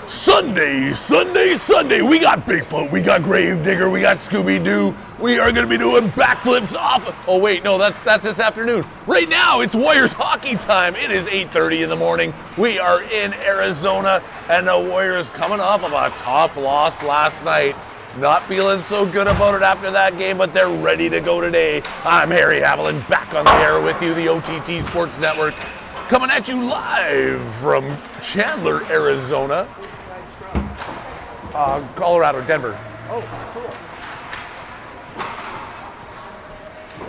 Sunday, Sunday, Sunday. We got Bigfoot, we got Gravedigger, we got Scooby-Doo. We are going to be doing backflips off. Oh wait, no, that's this afternoon. Right now, it's Warriors hockey time. It is 8:30 in the morning. We are in Arizona, and the Warriors coming off of a tough loss last night. Not feeling so good about it after that game, but they're ready to go today. I'm Harry Haviland, back on the air with you, the OTT Sports Network, coming at you live from Chandler, Arizona. Colorado, Denver. Oh, cool.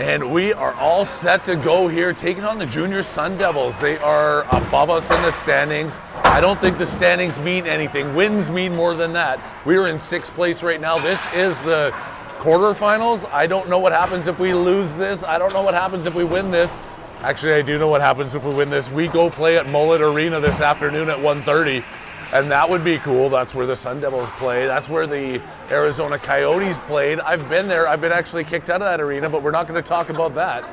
And we are all set to go here, taking on the Junior Sun Devils. They are above us in the standings. I don't think the standings mean anything. Wins mean more than that. We are in 6th place right now. This is the quarterfinals. I don't know what happens if we lose this. I don't know what happens if we win this. Actually, I do know what happens if we win this. We go play at Mullet Arena this afternoon at 1:30. And that would be cool. That's where the Sun Devils play. That's where the Arizona Coyotes played. I've been there. I've been actually kicked out of that arena, but we're not going to talk about that.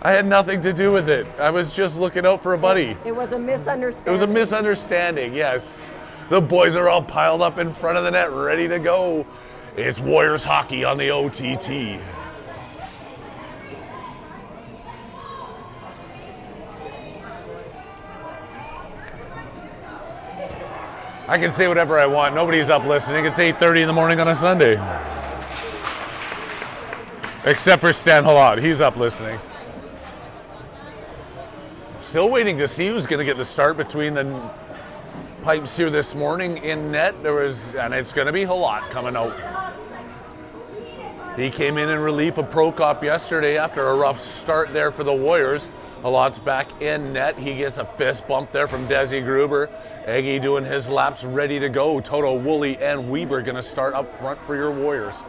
I had nothing to do with it. I was just looking out for a buddy. It was a misunderstanding. It was a misunderstanding, yes. The boys are all piled up in front of the net, ready to go. It's Warriors hockey on the OTT. I can say whatever I want. Nobody's up listening. It's 8:30 in the morning on a Sunday. Except for Stan Halot. He's up listening. Still waiting to see who's going to get the start between the pipes here this morning in net. And it's going to be Halot coming out. He came in relief of Prokop yesterday after a rough start there for the Warriors. Halot's back in net. He gets a fist bump there from Desi Gruber. Eggy doing his laps, ready to go. Toto, Woolley, and Weber going to start up front for your Warriors.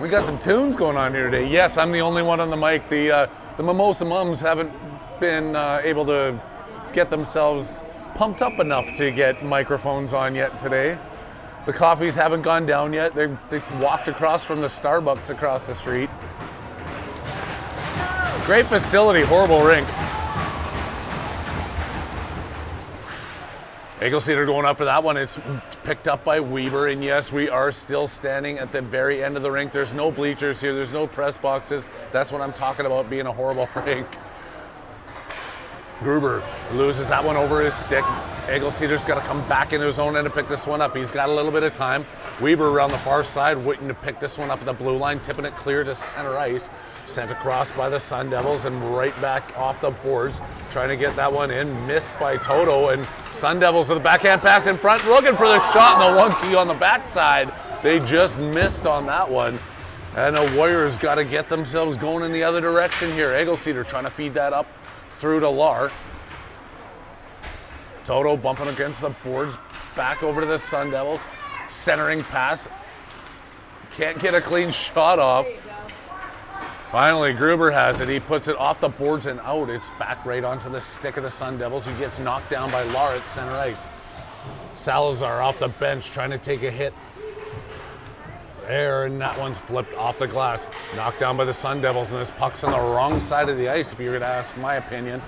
We got some tunes going on here today. Yes, I'm the only one on the mic. The Mimosa Mums haven't been able to get themselves pumped up enough to get microphones on yet today. The coffees haven't gone down yet. They walked across from the Starbucks across the street. Great facility, horrible rink. Eagle-Cedar going up for that one. It's picked up by Weber, and yes, we are still standing at the very end of the rink. There's no bleachers here. There's no press boxes. That's what I'm talking about, being a horrible rink. Gruber loses that one over his stick. Eagle-Cedar's got to come back into his own end to pick this one up. He's got a little bit of time. Weber around the far side waiting to pick this one up at the blue line, tipping it clear to center ice. Sent across by the Sun Devils and right back off the boards. Trying to get that one in. Missed by Toto, and Sun Devils with a backhand pass in front. Looking for the shot and the 1-2 on the backside. They just missed on that one. And the Warriors got to get themselves going in the other direction here. Eagle-Cedar trying to feed that up through to Lar. Toto bumping against the boards, back over to the Sun Devils. Centering pass. Can't get a clean shot off. Finally, Gruber has it. He puts it off the boards and out. It's back right onto the stick of the Sun Devils, who gets knocked down by Lar at center ice. Salazar off the bench trying to take a hit there, and that one's flipped off the glass. Knocked down by the Sun Devils, and this puck's on the wrong side of the ice, if you're going to ask my opinion.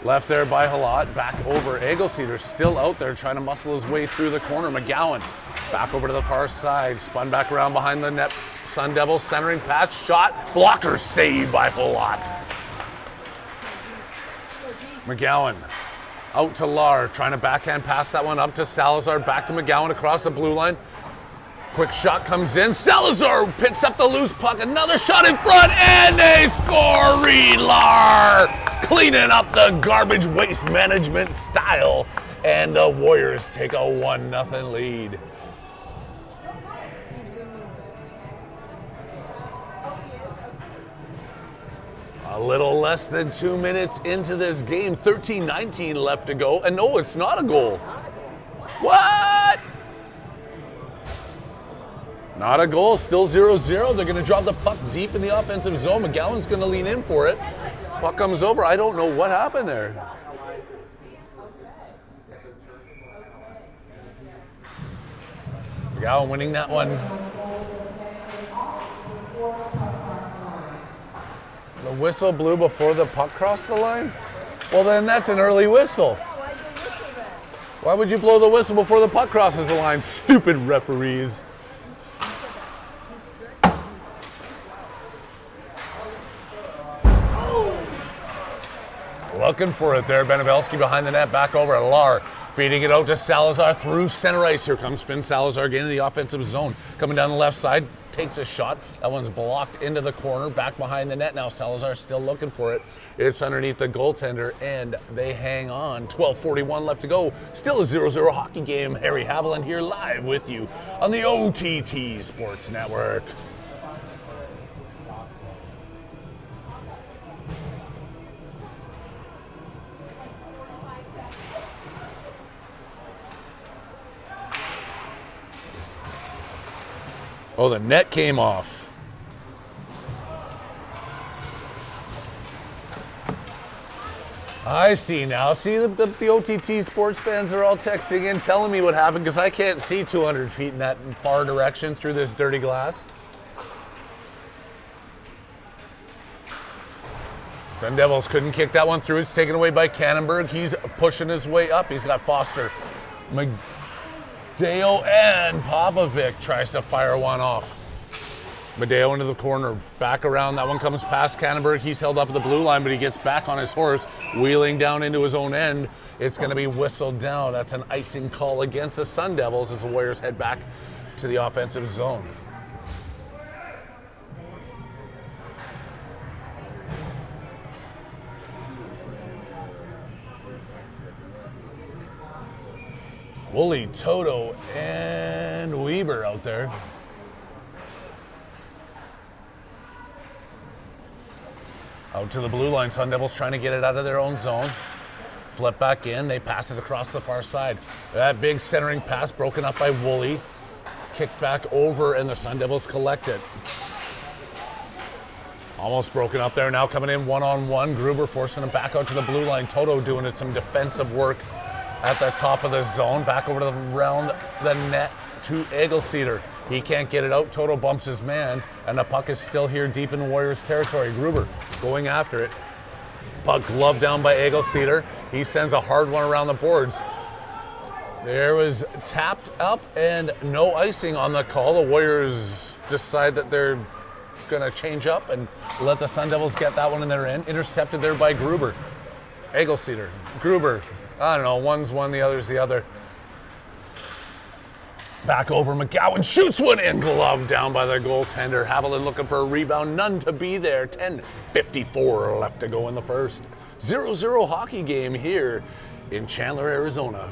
Left there by Halot, back over. Eagle-Cedar still out there trying to muscle his way through the corner. McGowan back over to the far side, spun back around behind the net. Sun Devils centering pass, shot, blocker saved by Halot. McGowan out to Lar, trying to backhand pass that one up to Salazar, back to McGowan across the blue line. Quick shot comes in. Salazar picks up the loose puck. Another shot in front, and they score. Reed Lar cleaning up the garbage waste management style, and the Warriors take a 1-0 lead. A little less than 2 minutes into this game. 13-19 left to go. And no, it's not a goal. What? Not a goal, still 0-0. They're going to drop the puck deep in the offensive zone. McGowan's going to lean in for it. Puck comes over. I don't know what happened there. McGowan winning that one. The whistle blew before the puck crossed the line? Well, then that's an early whistle. Why would you blow the whistle before the puck crosses the line? Stupid referees. Looking for it there. Benabelski behind the net, back over at Lar. Feeding it out to Salazar through center ice. Here comes Finn Salazar again in the offensive zone. Coming down the left side, takes a shot. That one's blocked into the corner, back behind the net. Now Salazar's still looking for it. It's underneath the goaltender, and they hang on. 12:41 left to go. Still a 0-0 hockey game. Harry Haviland here live with you on the OTT Sports Network. Oh, the net came off. I see now. See, the OTT sports fans are all texting in, telling me what happened, because I can't see 200 feet in that far direction through this dirty glass. Sun Devils couldn't kick that one through. It's taken away by Cannonberg. He's pushing his way up. He's got Foster, Medeo, and Popovic tries to fire one off. Medeo into the corner, back around. That one comes past Cannonberg. He's held up at the blue line, but he gets back on his horse, wheeling down into his own end. It's going to be whistled down. That's an icing call against the Sun Devils as the Warriors head back to the offensive zone. Woolley, Toto, and Weber out there. Out to the blue line. Sun Devils trying to get it out of their own zone. Flip back in. They pass it across the far side. That big centering pass broken up by Woolley. Kicked back over, and the Sun Devils collect it. Almost broken up there. Now coming in one-on-one. Gruber forcing him back out to the blue line. Toto doing it some defensive work at the top of the zone, back over to around the net to Egelseeder. He can't get it out. Toto bumps his man, and the puck is still here deep in the Warriors' territory. Gruber going after it. Puck gloved down by Egelseeder. He sends a hard one around the boards. There was tapped up and no icing on the call. The Warriors decide that they're going to change up and let the Sun Devils get that one in their end. Intercepted there by Gruber. Egelseeder, Gruber. I don't know, one's one, the other's the other. Back over, McGowan shoots one in, glove down by the goaltender. Haviland looking for a rebound, none to be there. 10:54 left to go in the first. 0-0 hockey game here in Chandler, Arizona.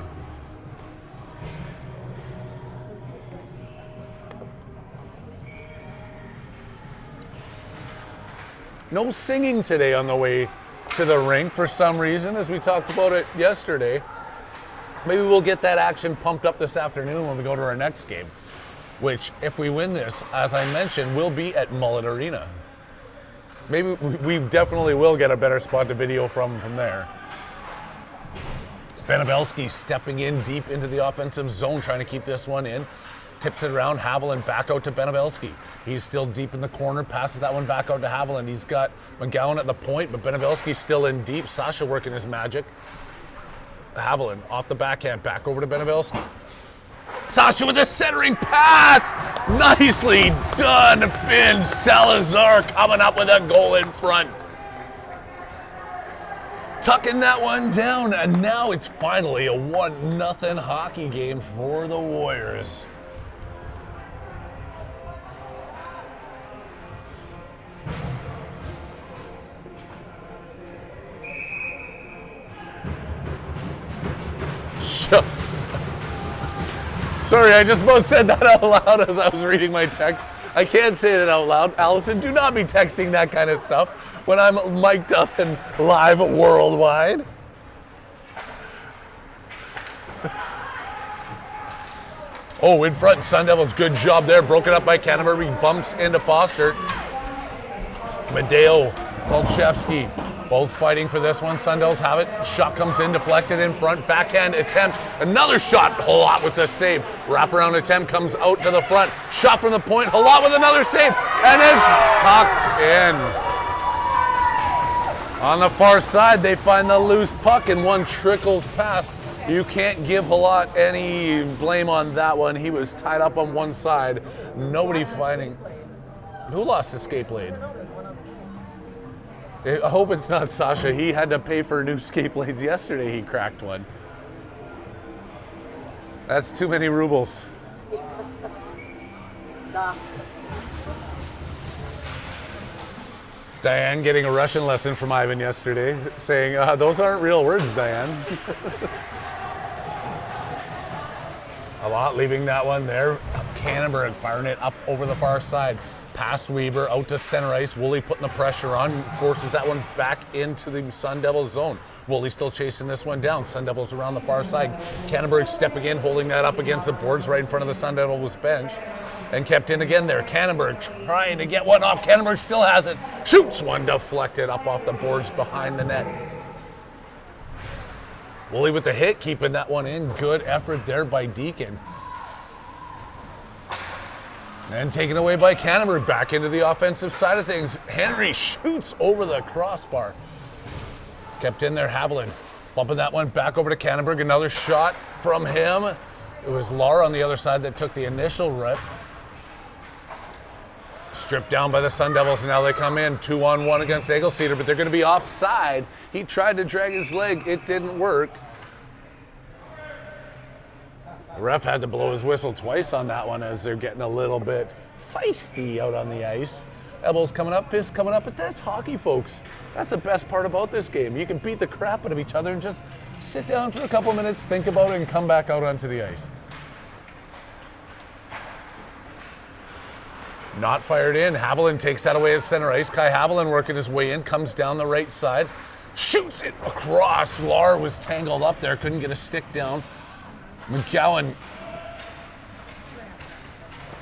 No singing today on the way to the rink for some reason, as we talked about it yesterday. Maybe we'll get that action pumped up this afternoon when we go to our next game, which, if we win this, as I mentioned, will be at Mullet Arena. Maybe we definitely will get a better spot to video from there. Benabelski stepping in deep into the offensive zone, trying to keep this one in. Tips it around, Haviland back out to Benabelski. He's still deep in the corner, passes that one back out to Haviland. He's got McGowan at the point, but Benabelski's still in deep. Sasha working his magic. Haviland off the backhand, back over to Benabelski. Sasha with a centering pass! Nicely done, Finn Salazar coming up with a goal in front. Tucking that one down, and now it's finally a 1-0 hockey game for the Warriors. Sorry, I just about said that out loud as I was reading my text. I can't say it out loud. Allison, do not be texting that kind of stuff when I'm mic'd up and live worldwide. Oh, in front, Sun Devils, good job there. Broken up by Cannonberg. He bumps into Foster. Medeo, Kolchevsky, both fighting for this one. Sun Devils have it. Shot comes in, deflected in front. Backhand attempt. Another shot. Halot with the save. Wraparound attempt comes out to the front. Shot from the point. Halot with another save. And it's tucked in. On the far side, they find the loose puck and one trickles past. You can't give Halot any blame on that one. He was tied up on one side. Nobody finding. Who lost his skate blade? I hope it's not Sasha. He had to pay for new skate blades yesterday. He cracked one. That's too many rubles. Diane getting a Russian lesson from Ivan yesterday, saying, those aren't real words, Diane. A lot leaving that one there. Cannonberg firing it up over the far side. Past Weber, out to center ice. Woolley putting the pressure on, forces that one back into the Sun Devils zone. Woolley still chasing this one down. Sun Devils around the far side. Cannonberg stepping in, holding that up against the boards right in front of the Sun Devils bench. And kept in again there. Cannonberg trying to get one off. Cannonberg still has it. Shoots one deflected up off the boards behind the net. Woolley with the hit, keeping that one in. Good effort there by Deacon. And taken away by Cannonberg, back into the offensive side of things. Henry shoots over the crossbar. Kept in there, Haviland. Bumping that one back over to Cannonberg. Another shot from him. It was Laura on the other side that took the initial rip. Stripped down by the Sun Devils, and now they come in 2-on-1 against Egelceder, but they're going to be offside. He tried to drag his leg. It didn't work. The ref had to blow his whistle twice on that one as they're getting a little bit feisty out on the ice. Elbows coming up, fists coming up, but that's hockey, folks. That's the best part about this game. You can beat the crap out of each other and just sit down for a couple minutes, think about it, and come back out onto the ice. Not fired in. Haviland takes that away at center ice. Kai Haviland working his way in, comes down the right side, shoots it across. Lar was tangled up there, couldn't get a stick down. McGowan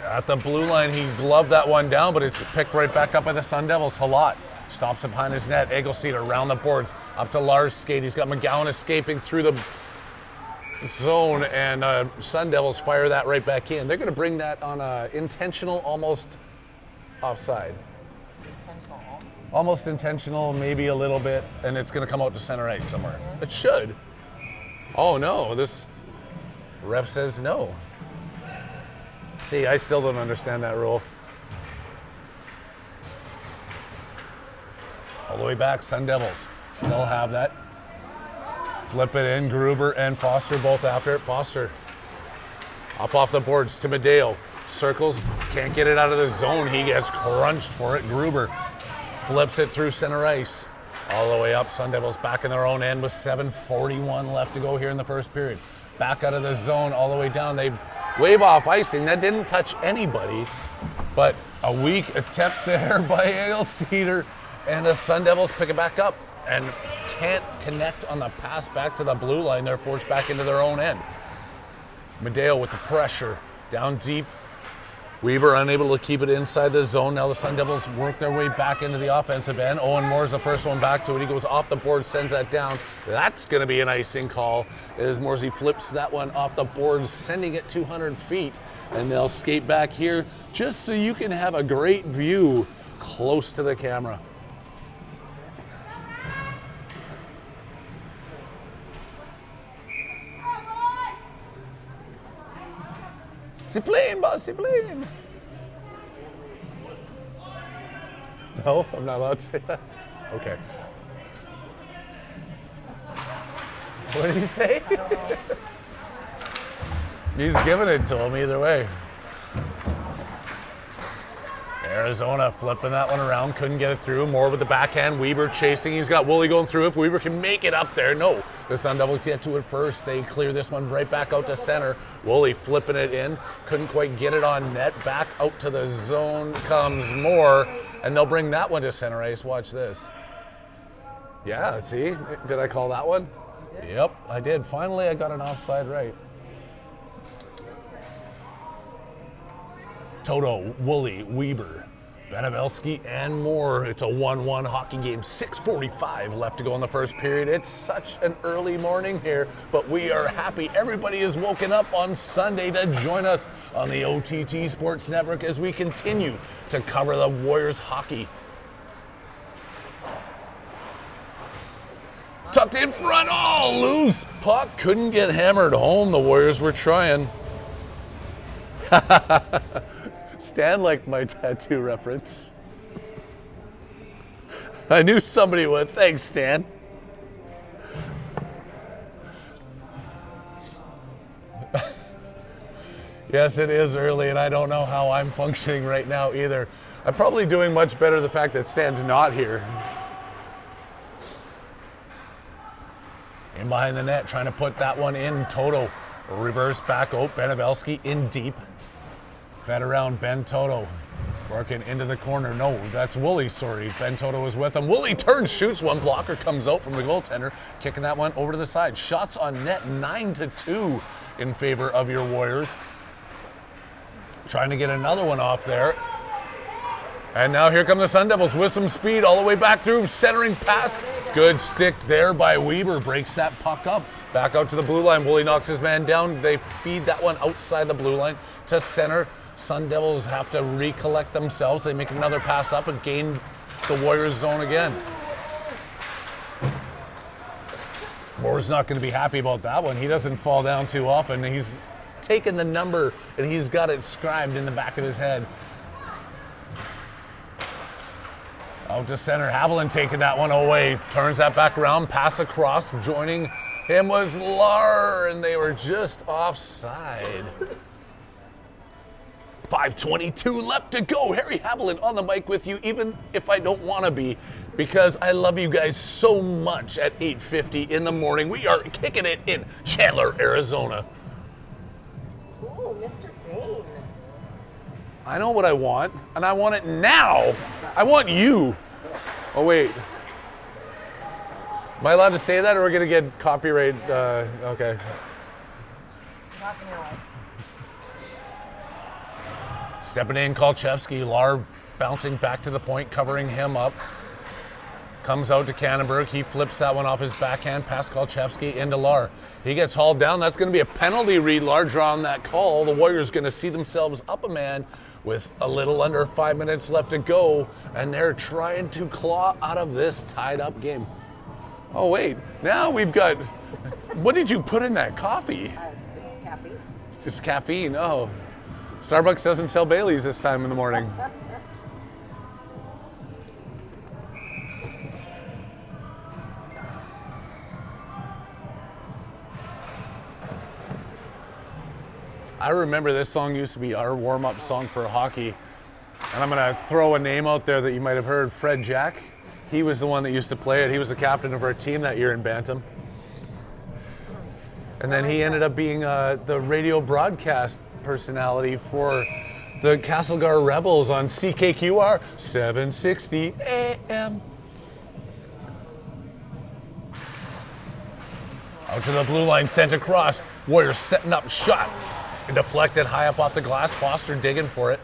at the blue line, he gloved that one down, but it's picked right back up by the Sun Devils. Halot stops it behind his net. Egelceder around the boards, up to Lars' skate. He's got McGowan escaping through the zone, and Sun Devils fire that right back in. They're going to bring that on a intentional, almost offside. Almost intentional, maybe a little bit, and it's going to come out to center ice somewhere. It should. Oh no, this ref says no. See, I still don't understand that rule. All the way back, Sun Devils still have that. Flip it in, Gruber and Foster both after it. Foster up off the boards to Medeo. Circles, can't get it out of the zone. He gets crunched for it. Gruber flips it through center ice. All the way up, Sun Devils back in their own end with 7:41 left to go here in the first period. Back out of the zone, all the way down. They wave off icing. That didn't touch anybody, but a weak attempt there by Egelceder, and the Sun Devils pick it back up and can't connect on the pass back to the blue line. They're forced back into their own end. Medeo with the pressure down deep. Weaver unable to keep it inside the zone. Now the Sun Devils work their way back into the offensive end. Owen Moore's the first one back to it. He goes off the board, sends that down. That's going to be an icing call as Moorsey flips that one off the board, sending it 200 feet. And they'll skate back here just so you can have a great view close to the camera. C'est plane, boss, c'est plane. No, I'm not allowed to say that. Okay. What did he say? He's giving it to him either way. Arizona flipping that one around, couldn't get it through. Moore with the backhand, Weber chasing. He's got Woolley going through. If Weber can make it up there, no. The Sun Devils get to it first. They clear this one right back out to center. Woolley flipping it in, couldn't quite get it on net. Back out to the zone comes Moore, and they'll bring that one to center ice. Watch this. Yeah, see? Did I call that one? Yep, I did. Finally, I got an offside right. Toto, Woolley, Weber, Benevelski, and Moore. It's a 1-1 hockey game. 6:45 left to go in the first period. It's such an early morning here, but we are happy everybody is woken up on Sunday to join us on the OTT Sports Network as we continue to cover the Warriors hockey. dropped in front. Oh, loose puck. Couldn't get hammered home. The Warriors were trying. Stan liked my tattoo reference. I knew somebody would. Thanks, Stan. Yes, it is early, and I don't know how I'm functioning right now either. I'm probably doing much better the fact that Stan's not here. In behind the net, trying to put that one in. Toto, reverse back out. Benevelski in deep. Fed around Ben Toto. Working into the corner. No, that's Woolley, sorry. Ben Toto was with him. Woolley turns, shoots one. Blocker comes out from the goaltender. Kicking that one over to the side. Shots on net, 9-2 in favor of your Warriors. Trying to get another one off there. And now here come the Sun Devils with some speed all the way back through. Centering pass. Good stick there by Weber. Breaks that puck up. Back out to the blue line. Woolley knocks his man down. They feed that one outside the blue line to center. Sun Devils have to recollect themselves. They make another pass up and gain the Warriors zone again. Moore's not going to be happy about that one. He doesn't fall down too often. He's taken the number and he's got it scribed in the back of his head. Out to center. Haviland taking that one away. Turns that back around. Pass across. Joining him was Lar, and they were just offside. 5:22 left to go. Harry Haviland on the mic with you, even if I don't want to be, because I love you guys so much at 8:50 in the morning. We are kicking it in Chandler, Arizona. Ooh, Mr. Bain. I know what I want, and I want it now. I want you. Oh, wait. Am I allowed to say that, or are we going to get copyright? Okay. Stepping in, Kolchevsky. Lar bouncing back to the point, covering him up. Comes out to Kannenberg. He flips that one off his backhand past Kolchevsky into Lar. He gets hauled down. That's going to be a penalty. Reed Lar drawing that call. The Warriors going to see themselves up a man with a little under 5 minutes left to go, and they're trying to claw out of this tied-up game. Oh, wait. Now we've got... What did you put in that coffee? It's caffeine. It's caffeine. Oh. Starbucks doesn't sell Baileys this time in the morning. I remember this song used to be our warm-up song for hockey. And I'm going to throw a name out there that you might have heard, Fred Jack. He was the one that used to play it. He was the captain of our team that year in Bantam. And then he ended up being the radio broadcast personality for the Castlegar Rebels on CKQR 760 AM. Out to the blue line, sent across. Warriors setting up shot. And deflected high up off the glass. Foster digging for it.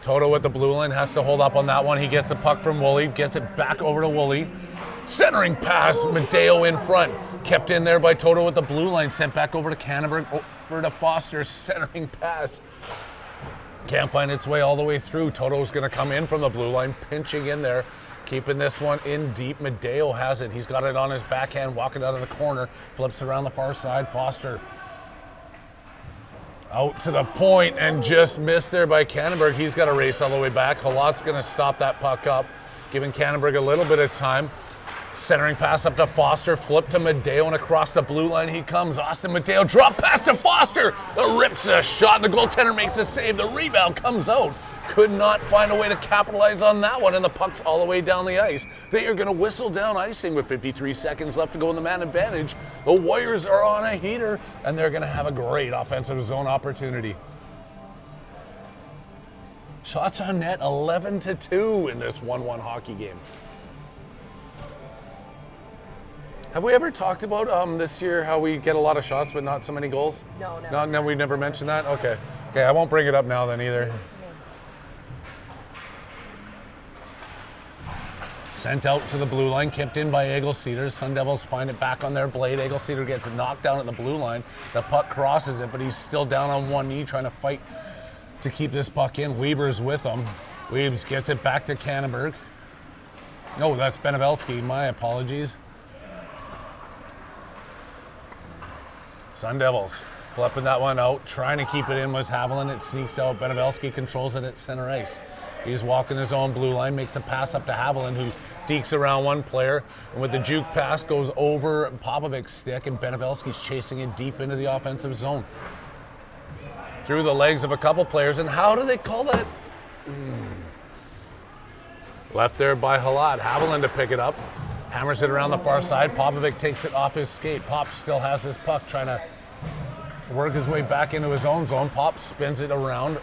Toto at the blue line has to hold up on that one. He gets the puck from Woolley, gets it back over to Woolley. Centering pass, Madeo in front. Kept in there by Toto at the blue line. Sent back over to Kannenberg, over to Foster. Centering pass. Can't find its way all the way through. Toto's going to come in from the blue line, pinching in there. Keeping this one in deep. Madeo has it. He's got it on his backhand, walking out of the corner. Flips around the far side. Foster out to the point and just missed there by Kannenberg. He's got to race all the way back. Halot's going to stop that puck up, giving Kannenberg a little bit of time. Centering pass up to Foster, flip to Madeo, and across the blue line he comes. Austin Madeo, drop pass to Foster. Rips a shot, the goaltender makes a save. The rebound comes out. Could not find a way to capitalize on that one, and the puck's all the way down the ice. They are going to whistle down icing with 53 seconds left to go in the man advantage. The Warriors are on a heater, and they're going to have a great offensive zone opportunity. Shots on net, 11-2 in this 1-1 hockey game. Have we ever talked about this year how we get a lot of shots but not so many goals? No. No, we never mentioned that? Okay. Okay, I won't bring it up now then either. Sent out to the blue line, kept in by Eagle-Cedar. Sun Devils find it back on their blade. Eagle-Cedar gets knocked down at the blue line. The puck crosses it, but he's still down on one knee trying to fight to keep this puck in. Weber's with him. Weebs gets it back to Kannenberg. No, that's Benevelski. My apologies. Sun Devils flipping that one out, trying to keep it in was Haviland. It sneaks out. Benevelski controls it at center ice. He's walking his own blue line, makes a pass up to Haviland, who dekes around one player, and with the juke pass goes over Popovic's stick, and Benevelski's chasing it deep into the offensive zone. Through the legs of a couple players, and how do they call that? Left there by Halat. Haviland to pick it up. Hammers it around the far side. Popovic takes it off his skate. Pop still has his puck, trying to work his way back into his own zone. Pop spins it around.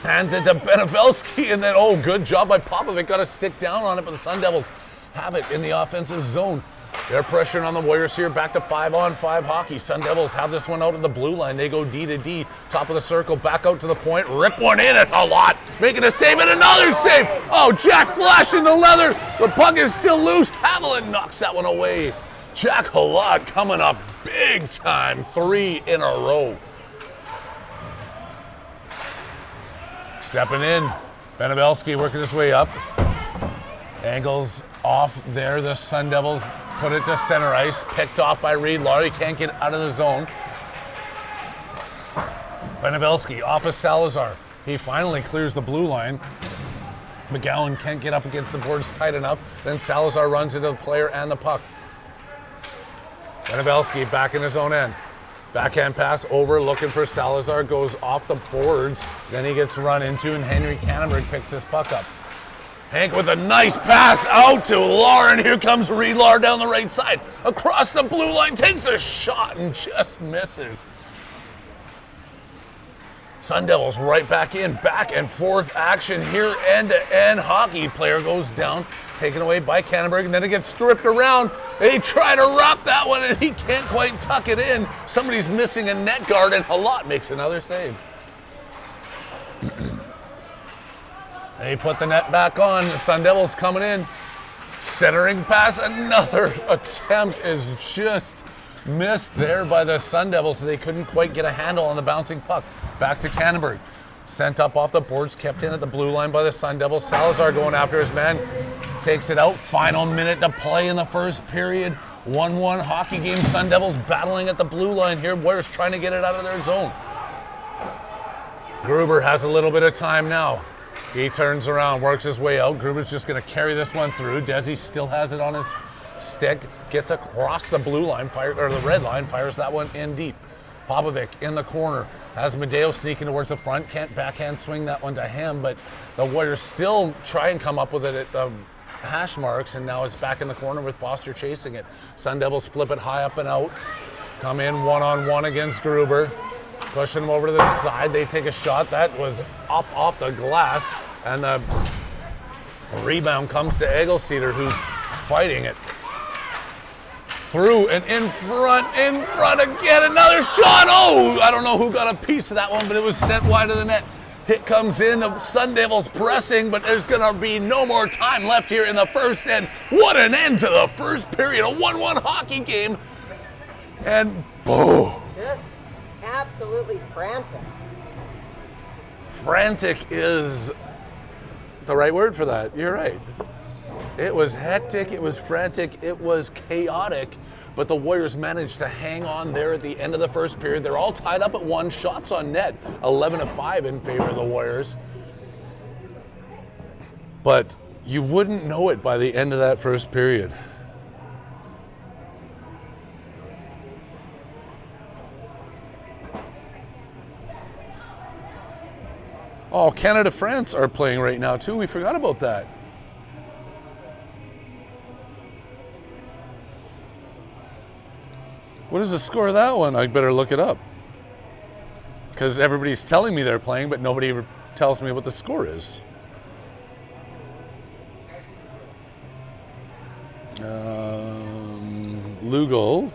Hands it to Benevelski, and then, oh, good job by Popovic. Got a stick down on it, but the Sun Devils have it in the offensive zone. They're pressuring on the Warriors here. Back to 5-on-5 hockey. Sun Devils have this one out of the blue line. They go D to D. Top of the circle, back out to the point. Rip one in at Halat. Making a save and another save. Oh, Jack flashing the leather. The puck is still loose. Haviland knocks that one away. Jack Halat coming up big time. 3 in a row. Stepping in. Benevelski working his way up. Angles off there. The Sun Devils put it to center ice. Picked off by Reed. Laurie can't get out of the zone. Benevelski off of Salazar. He finally clears the blue line. McGowan can't get up against the boards tight enough. Then Salazar runs into the player and the puck. Benevelski back in his own end. Backhand pass over, looking for Salazar, goes off the boards. Then he gets run into, and Henry Cannonberg picks this puck up. Hank with a nice pass out to Lauren. Here comes Reed Lahr down the right side. Across the blue line, takes a shot and just misses. Sun Devils right back in, back and forth action here, end-to-end hockey. Player goes down, taken away by Cannonberg, and then it gets stripped around. They try to rock that one, and he can't quite tuck it in. Somebody's missing a net guard, and Halat makes another save. They put the net back on. The Sun Devils coming in. Centering pass, another attempt is just missed there by the Sun Devils. They couldn't quite get a handle on the bouncing puck. Back to Cannonberg. Sent up off the boards, kept in at the blue line by the Sun Devils. Salazar going after his man. Takes it out. Final minute to play in the first period. 1-1 hockey game. Sun Devils battling at the blue line here. Warriors trying to get it out of their zone. Gruber has a little bit of time now. He turns around, works his way out. Gruber's just going to carry this one through. Desi still has it on his stick. Gets across the blue line, or the red line, fires that one in deep. Popovic in the corner. Has Medeo sneaking towards the front. Can't backhand swing that one to him, but the Warriors still try and come up with it at the hash marks, and now it's back in the corner with Foster chasing it. Sun Devils flip it high up and out. Come in one-on-one against Gruber. Pushing him over to the side. They take a shot. That was up off the glass, and the rebound comes to Egelseeder, who's fighting it. Through and in front again, another shot. Oh, I don't know who got a piece of that one, but it was sent wide of the net. Hit comes in, the Sun Devils pressing, but there's gonna be no more time left here in the first end. What an end to the first period, a 1-1 hockey game. And boom. Just absolutely frantic. Frantic is the right word for that, you're right. It was hectic, it was frantic, it was chaotic, but the Warriors managed to hang on there at the end of the first period. They're all tied up at 1, shots on net, 11-5 in favor of the Warriors. But you wouldn't know it by the end of that first period. Oh, Canada-France are playing right now too, we forgot about that. What is the score of that one? I better look it up. Because everybody's telling me they're playing, but nobody tells me what the score is. Lugal.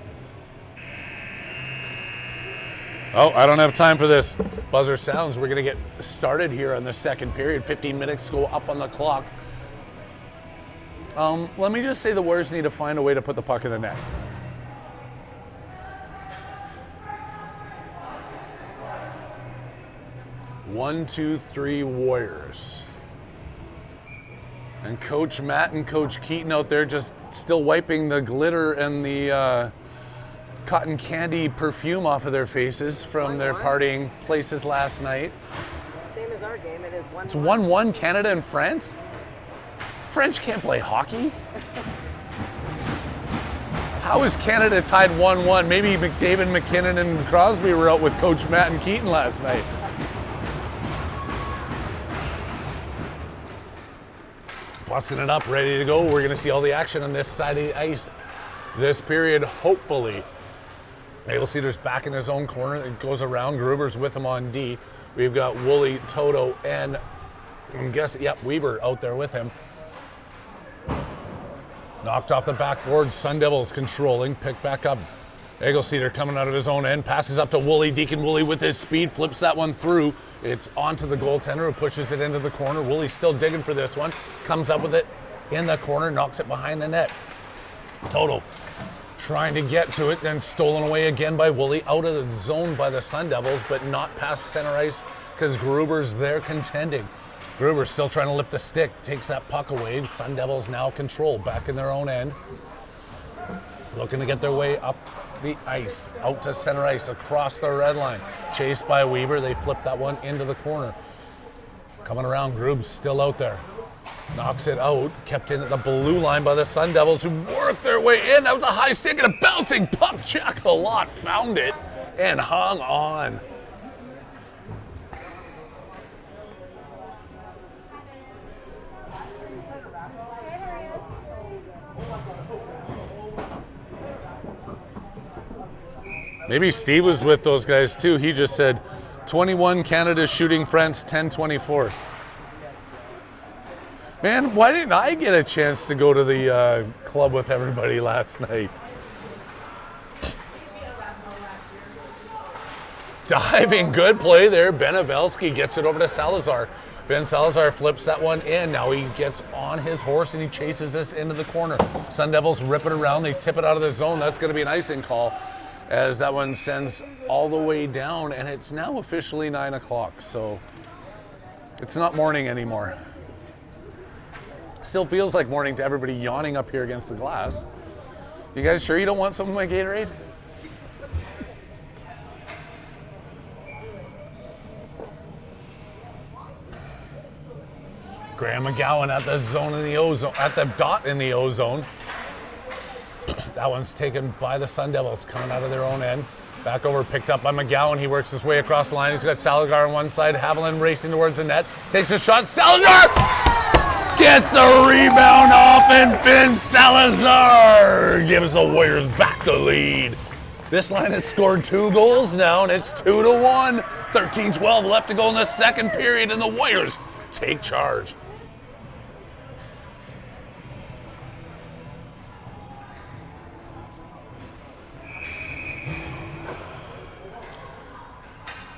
Oh, I don't have time for this. Buzzer sounds. We're going to get started here on the second period. 15 minutes go up on the clock. Let me just say the Warriors need to find a way to put the puck in the net. 1, 2, 3 Warriors. And Coach Matt and Coach Keaton out there just still wiping the glitter and the cotton candy perfume off of their faces from their 1-1. partying places last night. Same as our game. It is 1-1. It's 1-1 Canada and France. French can't play hockey. How is Canada tied 1-1? Maybe McDavid, McKinnon, and Crosby were out with Coach Matt and Keaton last night. Busting it up, ready to go. We're going to see all the action on this side of the ice this period, hopefully. Eagle-Cedars back in his own corner. It goes around. Gruber's with him on D. We've got Woolley, Toto, and I'm guessing, yep, Weber out there with him. Knocked off the backboard. Sun Devils controlling. Picked back up. Eagle-Cedar coming out of his own end. Passes up to Woolley. Deacon Woolley with his speed. Flips that one through. It's onto the goaltender who pushes it into the corner. Woolley still digging for this one. Comes up with it in the corner. Knocks it behind the net. Toto trying to get to it. Then stolen away again by Woolley. Out of the zone by the Sun Devils, but not past center ice because Gruber's there contending. Gruber still trying to lift the stick, takes that puck away. Sun Devils now control, back in their own end. Looking to get their way up the ice, out to center ice, across the red line. Chased by Weber, they flip that one into the corner. Coming around, Gruber's still out there. Knocks it out, kept in at the blue line by the Sun Devils who worked their way in. That was a high stick and a bouncing puck. Jack Halot found it and hung on. Maybe Steve was with those guys too. He just said 21 Canada shooting France 10-24. Man, why didn't I get a chance to go to the club with everybody last night? Diving, good play there. Benevelski gets it over to Salazar. Ben Salazar flips that one in. Now he gets on his horse and he chases this into the corner. Sun Devils rip it around. They tip it out of the zone. That's going to be an icing call as that one sends all the way down. And it's now officially 9 o'clock, so it's not morning anymore. Still feels like morning to everybody yawning up here against the glass. You guys sure you don't want some of my Gatorade? Graham McGowan at the zone in the O-zone, at the dot in the O-zone. That one's taken by the Sun Devils coming out of their own end. Back over, picked up by McGowan. He works his way across the line. He's got Salazar on one side. Haviland racing towards the net. Takes a shot. Salazar gets the rebound off, and Finn Salazar gives the Warriors back the lead. This line has scored 2 goals now, and it's 2-1. 13-12 left to go in the second period, and the Warriors take charge.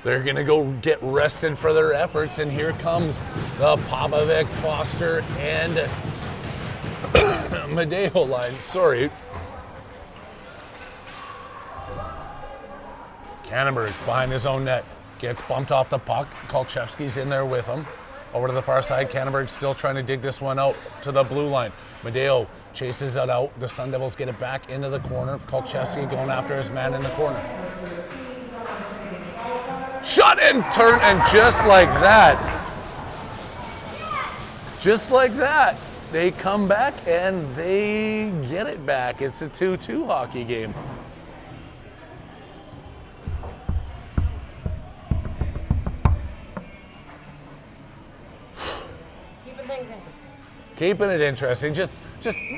They're going to go get rested for their efforts, and here comes the Popovic, Foster, and Madeo line. Sorry. Kannenberg behind his own net. Gets bumped off the puck. Kolchevsky's in there with him. Over to the far side. Kannenberg still trying to dig this one out to the blue line. Madeo chases it out. The Sun Devils get it back into the corner. Kolchevsky going after his man in the corner. Shot and turn, and just like that, they come back and they get it back. It's a 2-2 hockey game. Keeping things interesting. Keeping it interesting. Just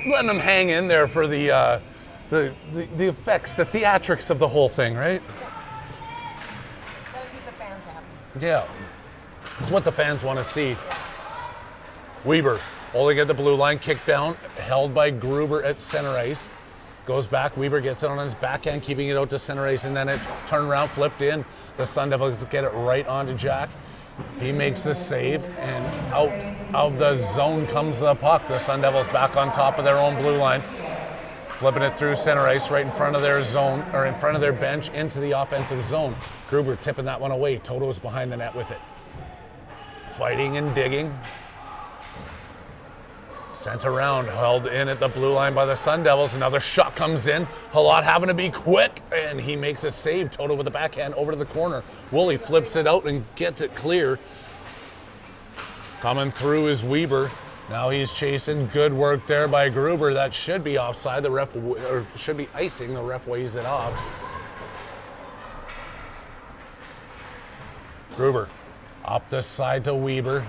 letting them hang in there for the effects, the theatrics of the whole thing, right? Yeah, it's what the fans want to see. Weber holding at the blue line, kick down, held by Gruber at center ice. Goes back, Weber gets it on his backhand, keeping it out to center ice, and then it's turned around, flipped in. The Sun Devils get it right onto Jack. He makes the save, and out of the zone comes the puck. The Sun Devils back on top of their own blue line. Flipping it through center ice right in front of their zone, or in front of their bench into the offensive zone. Gruber tipping that one away. Toto's behind the net with it. Fighting and digging. Sent around, held in at the blue line by the Sun Devils. Another shot comes in. Halot having to be quick, and he makes a save. Toto with the backhand over to the corner. Woolley flips it out and gets it clear. Coming through is Weber. Now he's chasing. Good work there by Gruber. That should be offside. The ref, or should be icing. The ref weighs it off. Gruber up the side to Weber.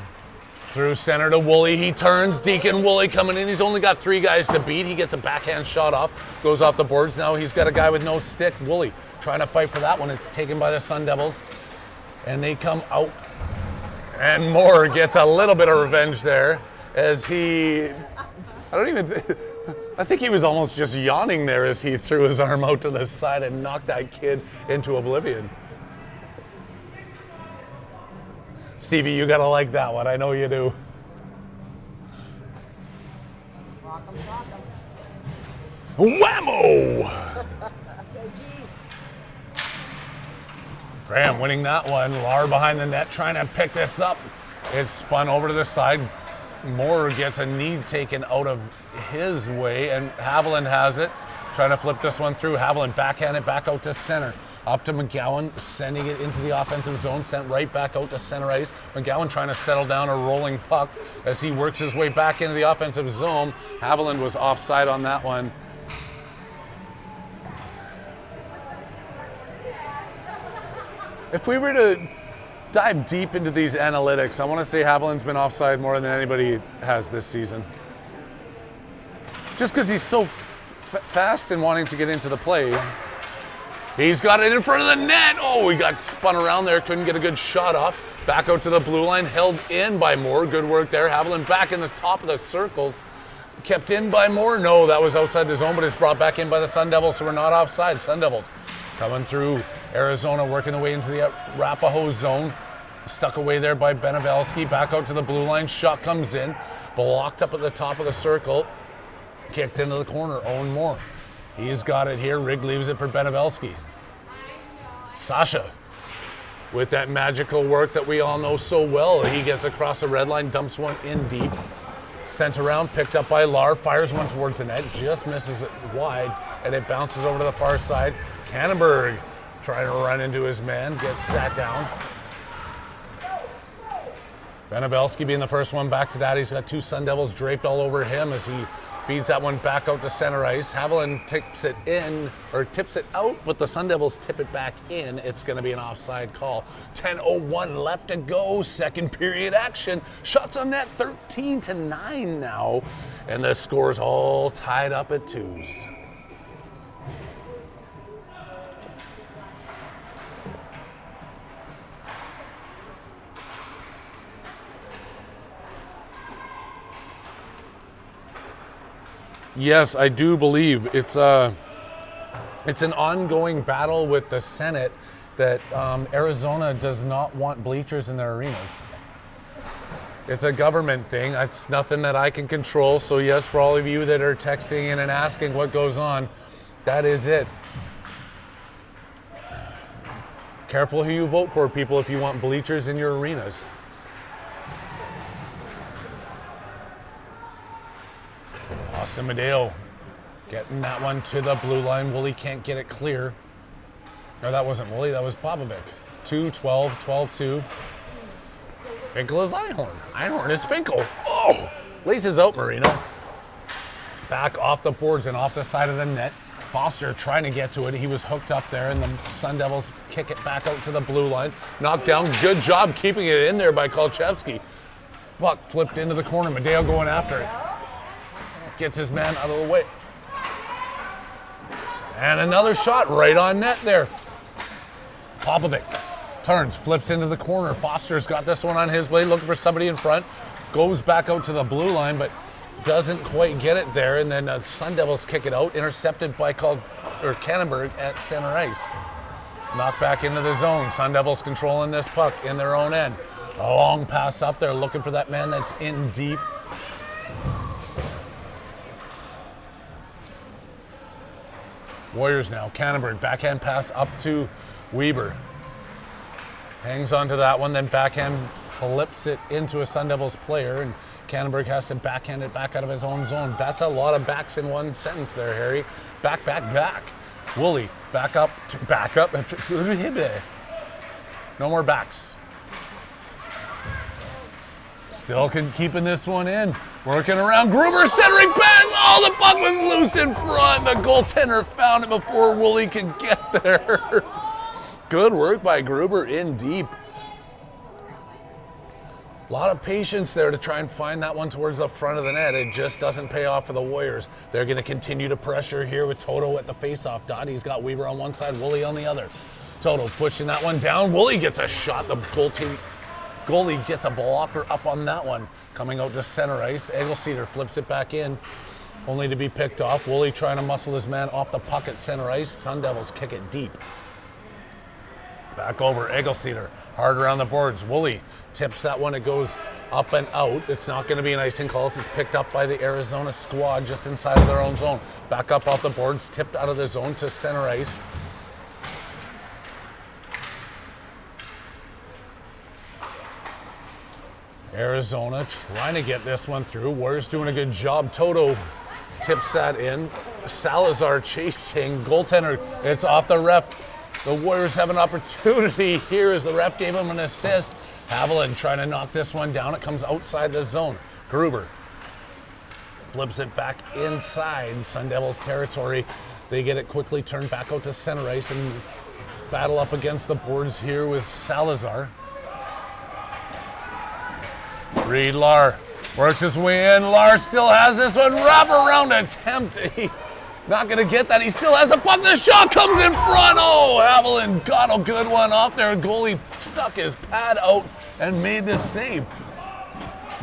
Through center to Woolley. He turns. Deacon Woolley coming in. He's only got 3 guys to beat. He gets a backhand shot off. Goes off the boards. Now he's got a guy with no stick. Woolley trying to fight for that one. It's taken by the Sun Devils. And they come out. And Moore gets a little bit of revenge there as I think he was almost just yawning there as he threw his arm out to the side and knocked that kid into oblivion. Stevie, you gotta like that one. I know you do. Whammo! Graham winning that one. Lar behind the net trying to pick this up. It's spun over to the side. Moore gets a knee taken out of his way, and Haviland has it. Trying to flip this one through. Haviland backhand it back out to center. Up to McGowan, sending it into the offensive zone, sent right back out to center ice. McGowan trying to settle down a rolling puck as he works his way back into the offensive zone. Haviland was offside on that one. If we were to dive deep into these analytics, I want to say Haviland's been offside more than anybody has this season. Just because he's so fast and wanting to get into the play. He's got it in front of the net. Oh, he got spun around there. Couldn't get a good shot off. Back out to the blue line. Held in by Moore. Good work there. Haviland back in the top of the circles. Kept in by Moore. No, that was outside the zone, but it's brought back in by the Sun Devils, so we're not offside. Sun Devils coming through Arizona, working their way into the Arapahoe zone. Stuck away there by Benevelski. Back out to the blue line. Shot comes in. Blocked up at the top of the circle. Kicked into the corner. Owen Moore. He's got it here. Rigg leaves it for Benevelski. Sasha with that magical work that we all know so well. He gets across the red line, dumps one in deep. Sent around, picked up by Lar, fires one towards the net, just misses it wide, and it bounces over to the far side. Kannenberg trying to run into his man, gets sat down. Benevelski being the first one back to that. He's got 2 Sun Devils draped all over him as he feeds that one back out to center ice. Haviland tips it in, or tips it out, but the Sun Devils tip it back in. It's going to be an offside call. 10:01 left to go. Second period action. Shots on net 13-9 now. And the score's all tied up at 2s. Yes, I do believe it's an ongoing battle with the Senate that Arizona does not want bleachers in their arenas. It's a government thing. It's nothing that I can control. So yes, for all of you that are texting in and asking what goes on, that is it. Careful who you vote for, people, if you want bleachers in your arenas. Austin Medeo getting that one to the blue line. Woolley can't get it clear. No, that wasn't Woolley, that was Popovic. 2-12, 12-2. Finkel is Einhorn. Einhorn is Finkel. Oh! Laces out Marino. Back off the boards and off the side of the net. Foster trying to get to it. He was hooked up there, and the Sun Devils kick it back out to the blue line. Knocked down. Good job keeping it in there by Kolchevsky. Puck flipped into the corner. Medeo going after it. Gets his man out of the way. And another shot right on net there. Popovic turns, flips into the corner. Foster's got this one on his blade, looking for somebody in front. Goes back out to the blue line, but doesn't quite get it there. And then the Sun Devils kick it out, intercepted by Kannenberg at center ice. Knocked back into the zone. Sun Devils controlling this puck in their own end. A long pass up there, looking for that man that's in deep. Warriors now. Kannenberg, backhand pass up to Weber. Hangs on to that one, then backhand flips it into a Sun Devils player, and Cannonberg has to backhand it back out of his own zone. That's a lot of backs in one sentence there, Harry. Back, back, back. Wooly, back up, back up. No more backs. Still keeping this one in. Working around. Gruber centering pass. Oh, the puck was loose in front. The goaltender found it before Wooly could get there. Good work by Gruber in deep. A lot of patience there to try and find that one towards the front of the net. It just doesn't pay off for the Warriors. They're going to continue to pressure here with Toto at the faceoff dot. He's got Weaver on one side, Wooly on the other. Toto pushing that one down. Wooly gets a shot. The goalie gets a blocker up on that one. Coming out to center ice. Egelseeder flips it back in, only to be picked off. Wooly trying to muscle his man off the puck at center ice. Sun Devils kick it deep. Back over, Egelseeder. Hard around the boards. Wooly tips that one. It goes up and out. It's not going to be an icing call. It's picked up by the Arizona squad just inside of their own zone. Back up off the boards, tipped out of the zone to center ice. Arizona trying to get this one through. Warriors doing a good job. Toto tips that in. Salazar chasing. Goaltender, it's off the ref. The Warriors have an opportunity here as the ref gave him an assist. Haviland trying to knock this one down. It comes outside the zone. Gruber flips it back inside Sun Devils territory. They get it quickly turned back out to center ice and battle up against the boards here with Salazar. Reed Lahr works his way in. Lahr still has this one. Wraparound attempt. Not going to get that. He still has a puck. The shot comes in front. Oh, Haviland got a good one off there. Goalie stuck his pad out and made this save.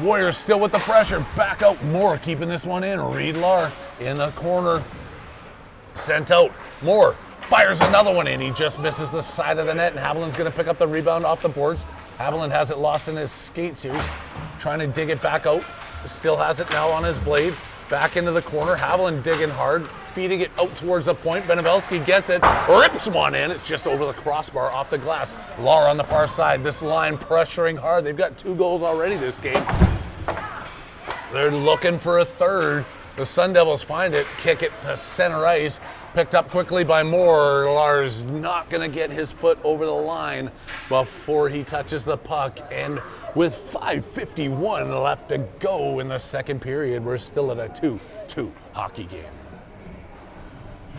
Warriors still with the pressure. Back out more, keeping this one in. Reed Lahr in the corner. Sent out. Moore fires another one in. He just misses the side of the net, and Haviland's going to pick up the rebound off the boards. Haviland has it lost in his skates here. He's trying to dig it back out. Still has it now on his blade. Back into the corner. Haviland digging hard, feeding it out towards the point. Benevelski gets it, rips one in. It's just over the crossbar off the glass. Lahr on the far side. This line pressuring hard. They've got 2 goals already this game. They're looking for a third. The Sun Devils find it, kick it to center ice. Picked up quickly by Moore. Lahr's not going to get his foot over the line before he touches the puck. And with 5:51 left to go in the second period, we're still at a 2-2 hockey game.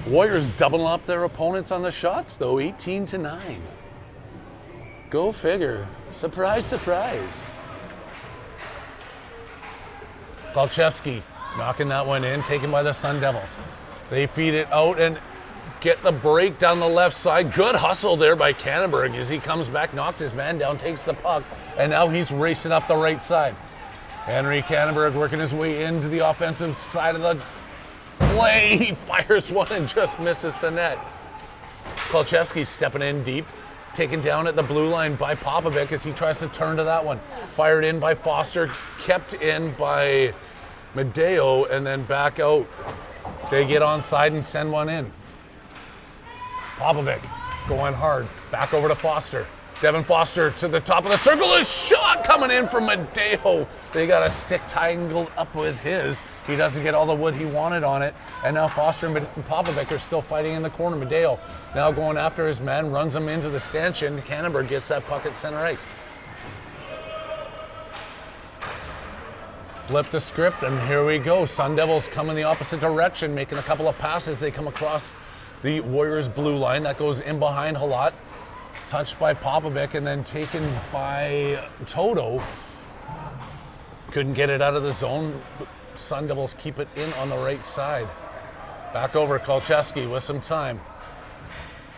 Warriors doubling up their opponents on the shots, though, 18-9. Go figure. Surprise, surprise. Kolchevsky knocking that one in, taken by the Sun Devils. They feed it out and get the break down the left side. Good hustle there by Cannonberg as he comes back, knocks his man down, takes the puck, and now he's racing up the right side. Henry Cannonberg working his way into the offensive side of the play. He fires one and just misses the net. Kolchevsky stepping in deep, taken down at the blue line by Popovic as he tries to turn to that one. Fired in by Foster, kept in by Medeo, and then back out. They get onside and send one in. Popovic going hard. Back over to Foster. Devin Foster to the top of the circle. A shot coming in from Medeo. They got a stick tangled up with his. He doesn't get all the wood he wanted on it. And now Foster and Popovic are still fighting in the corner. Medeo now going after his man, runs him into the stanchion. Cannonberg gets that puck at center ice. Flip the script, and here we go. Sun Devils come in the opposite direction, making a couple of passes. They come across the Warriors' blue line. That goes in behind Halat. Touched by Popovic and then taken by Toto. Couldn't get it out of the zone. Sun Devils keep it in on the right side. Back over Kolchevsky with some time.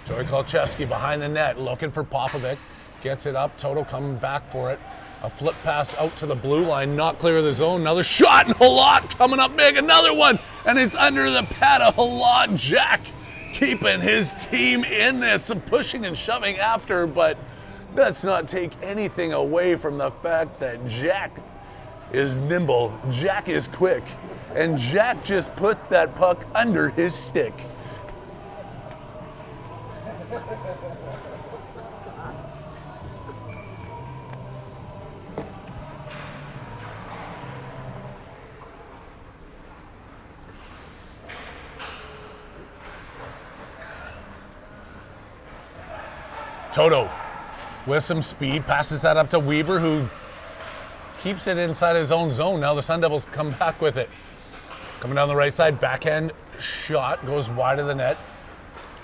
Joey Kolchevsky behind the net, looking for Popovic. Gets it up. Toto coming back for it. A flip pass out to the blue line, not clear of the zone. Another shot, and Halat coming up big. Another one, and it's under the pad of Halat. Jack keeping his team in this, pushing and shoving after, but let's not take anything away from the fact that Jack is nimble, Jack is quick, and Jack just put that puck under his stick. Toto with some speed, passes that up to Weber, who keeps it inside his own zone. Now the Sun Devils come back with it. Coming down the right side, backhand shot, goes wide of the net.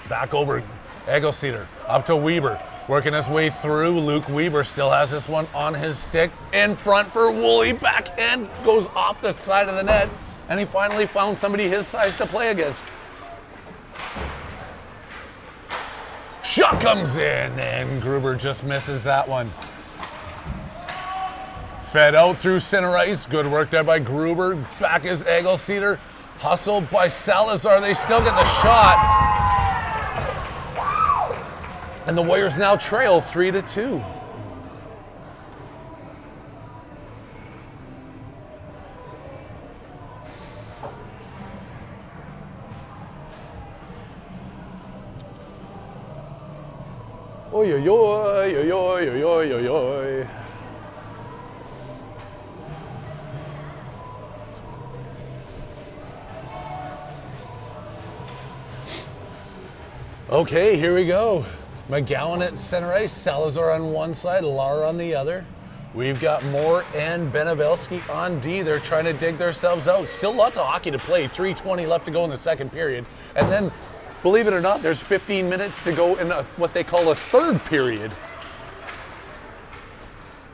Back over, Eggleseder, up to Weber, working his way through. Luke Weber still has this one on his stick. In front for Woolley, backhand goes off the side of the net, and he finally found somebody his size to play against. Shot comes in, and Gruber just misses that one. Fed out through center ice. Good work there by Gruber. Back is Eggleseder. Hustled by Salazar. They still get the shot. And the Warriors now trail 3-2. Oy, oy, oy, oy, oy, oy, oy, oy. Okay, here we go. McGowan at center ice, Salazar on one side, Lara on the other. We've got Moore and Benevelski on D. They're trying to dig themselves out. Still lots of hockey to play. 3:20 left to go in the second period. And then, believe it or not, there's 15 minutes to go in what they call a third period.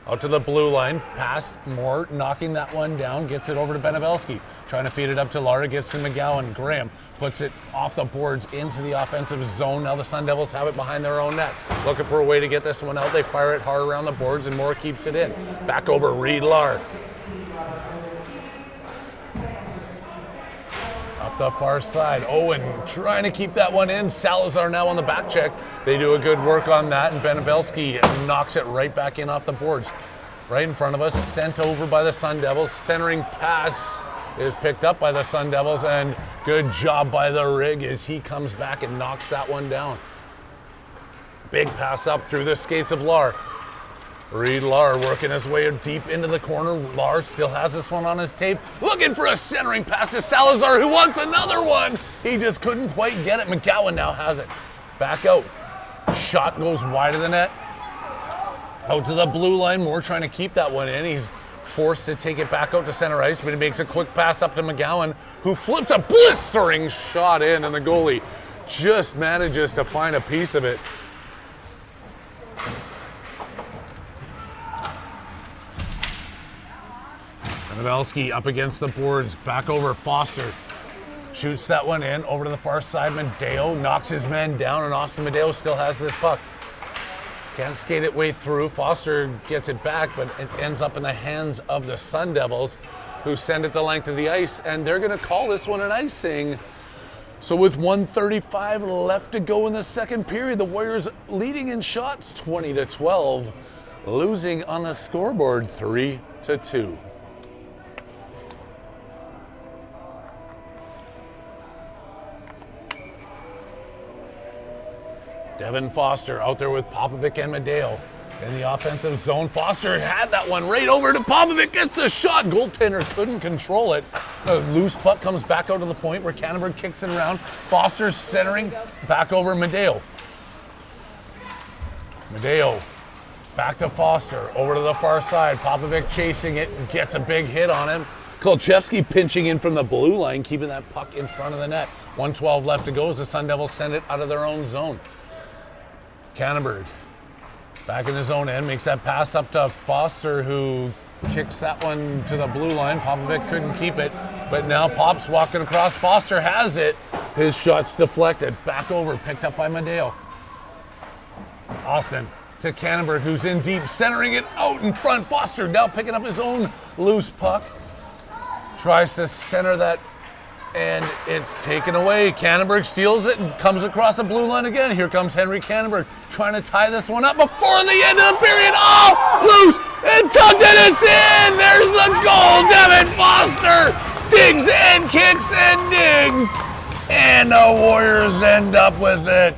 Out to the blue line, past Moore, knocking that one down, gets it over to Benevelski. Trying to feed it up to Lara, gets to McGowan. Graham puts it off the boards into the offensive zone. Now the Sun Devils have it behind their own net. Looking for a way to get this one out. They fire it hard around the boards, and Moore keeps it in. Back over, Reed Lar. Up the far side, Owen trying to keep that one in. Salazar now on the back check. They do a good work on that, and Benevelski knocks it right back in off the boards. Right in front of us, sent over by the Sun Devils. Centering pass is picked up by the Sun Devils, and good job by the Rig as he comes back and knocks that one down. Big pass up through the skates of Lar. Reed Lar working his way deep into the corner. Lar still has this one on his tape. Looking for a centering pass to Salazar, who wants another one. He just couldn't quite get it. McGowan now has it. Back out. Shot goes wide of the net. Out to the blue line. Moore trying to keep that one in. He's forced to take it back out to center ice, but he makes a quick pass up to McGowan, who flips a blistering shot in, and the goalie just manages to find a piece of it. Benevelski up against the boards, back over Foster. Shoots that one in, over to the far side. Medeo knocks his man down, and Austin Medeo still has this puck. Can't skate it way through. Foster gets it back, but it ends up in the hands of the Sun Devils, who send it the length of the ice, and they're going to call this one an icing. So with 1:35 left to go in the second period, the Warriors leading in shots 20-12, losing on the scoreboard 3-2. Devin Foster out there with Popovic and Medeo in the offensive zone. Foster had that one right over to Popovic, gets the shot. Goaltender couldn't control it. The loose puck comes back out to the point where Canterbury kicks it around. Foster's centering back over Medeo. Medeo back to Foster, over to the far side. Popovic chasing it, gets a big hit on him. Kolchevsky pinching in from the blue line, keeping that puck in front of the net. 1:12 left to go as the Sun Devils send it out of their own zone. Canterbury back in his own end, makes that pass up to Foster, who kicks that one to the blue line. Popovic couldn't keep it, but now Pop's walking across. Foster has it. His shot's deflected. Back over, picked up by Medeo. Austin to Canterbury, who's in deep, centering it out in front. Foster now picking up his own loose puck. Tries to center that, and it's taken away. Canterbury steals it and comes across the blue line again. Here comes Henry Canterbury trying to tie this one up before the end of the period. Oh, loose and tucked it. It's in. There's the goal. Devin Foster digs and kicks and digs, and the Warriors end up with it.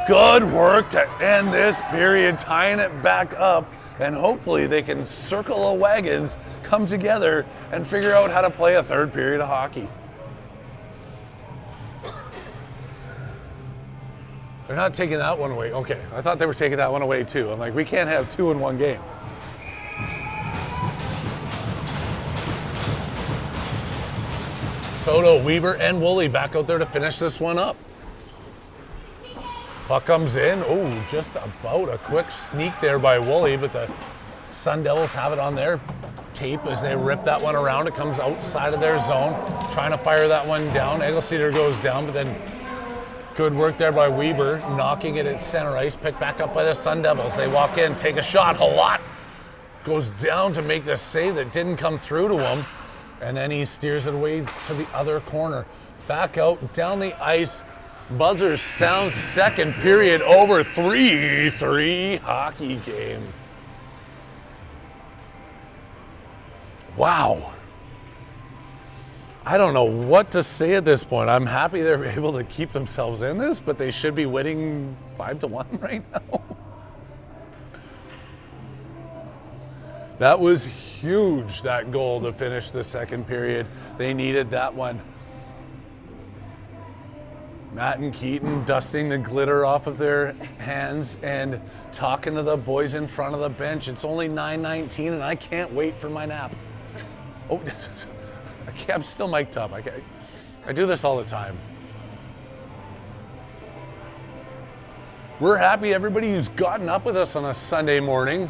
Good work to end this period, tying it back up, and hopefully they can circle the wagons, come together, and figure out how to play a third period of hockey. They're not taking that one away. Okay, I thought they were taking that one away too. I'm like, we can't have 2 in one game. Toto, Weber, and Woolley back out there to finish this one up. Puck comes in. Oh, just about a quick sneak there by Woolley, but the Sun Devils have it on their tape as they rip that one around. It comes outside of their zone, trying to fire that one down. Eggleseder goes down, but then good work there by Weber, knocking it at center ice, picked back up by the Sun Devils. They walk in, take a shot. Halot goes down to make the save that didn't come through to him, and then he steers it away to the other corner. Back out, down the ice. Buzzer sounds, second period over. 3-3 hockey game. Wow. I don't know what to say at this point. I'm happy they're able to keep themselves in this, but they should be winning 5-1 right now. That was huge, that goal to finish the second period. They needed that one. Matt and Keaton dusting the glitter off of their hands and talking to the boys in front of the bench. It's only 9:19 and I can't wait for my nap. Oh, I'm still mic'd up. I do this all the time. We're happy everybody who's gotten up with us on a Sunday morning.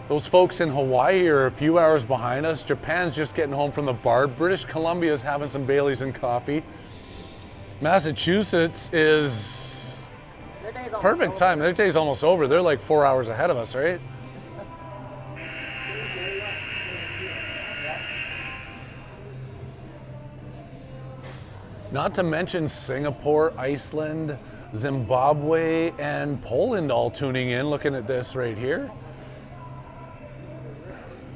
Those folks in Hawaii are a few hours behind us. Japan's just getting home from the bar. British Columbia's having some Baileys and coffee. Massachusetts is perfect time. Their day's almost over. They're like 4 hours ahead of us, right? Not to mention Singapore, Iceland, Zimbabwe, and Poland all tuning in, looking at this right here.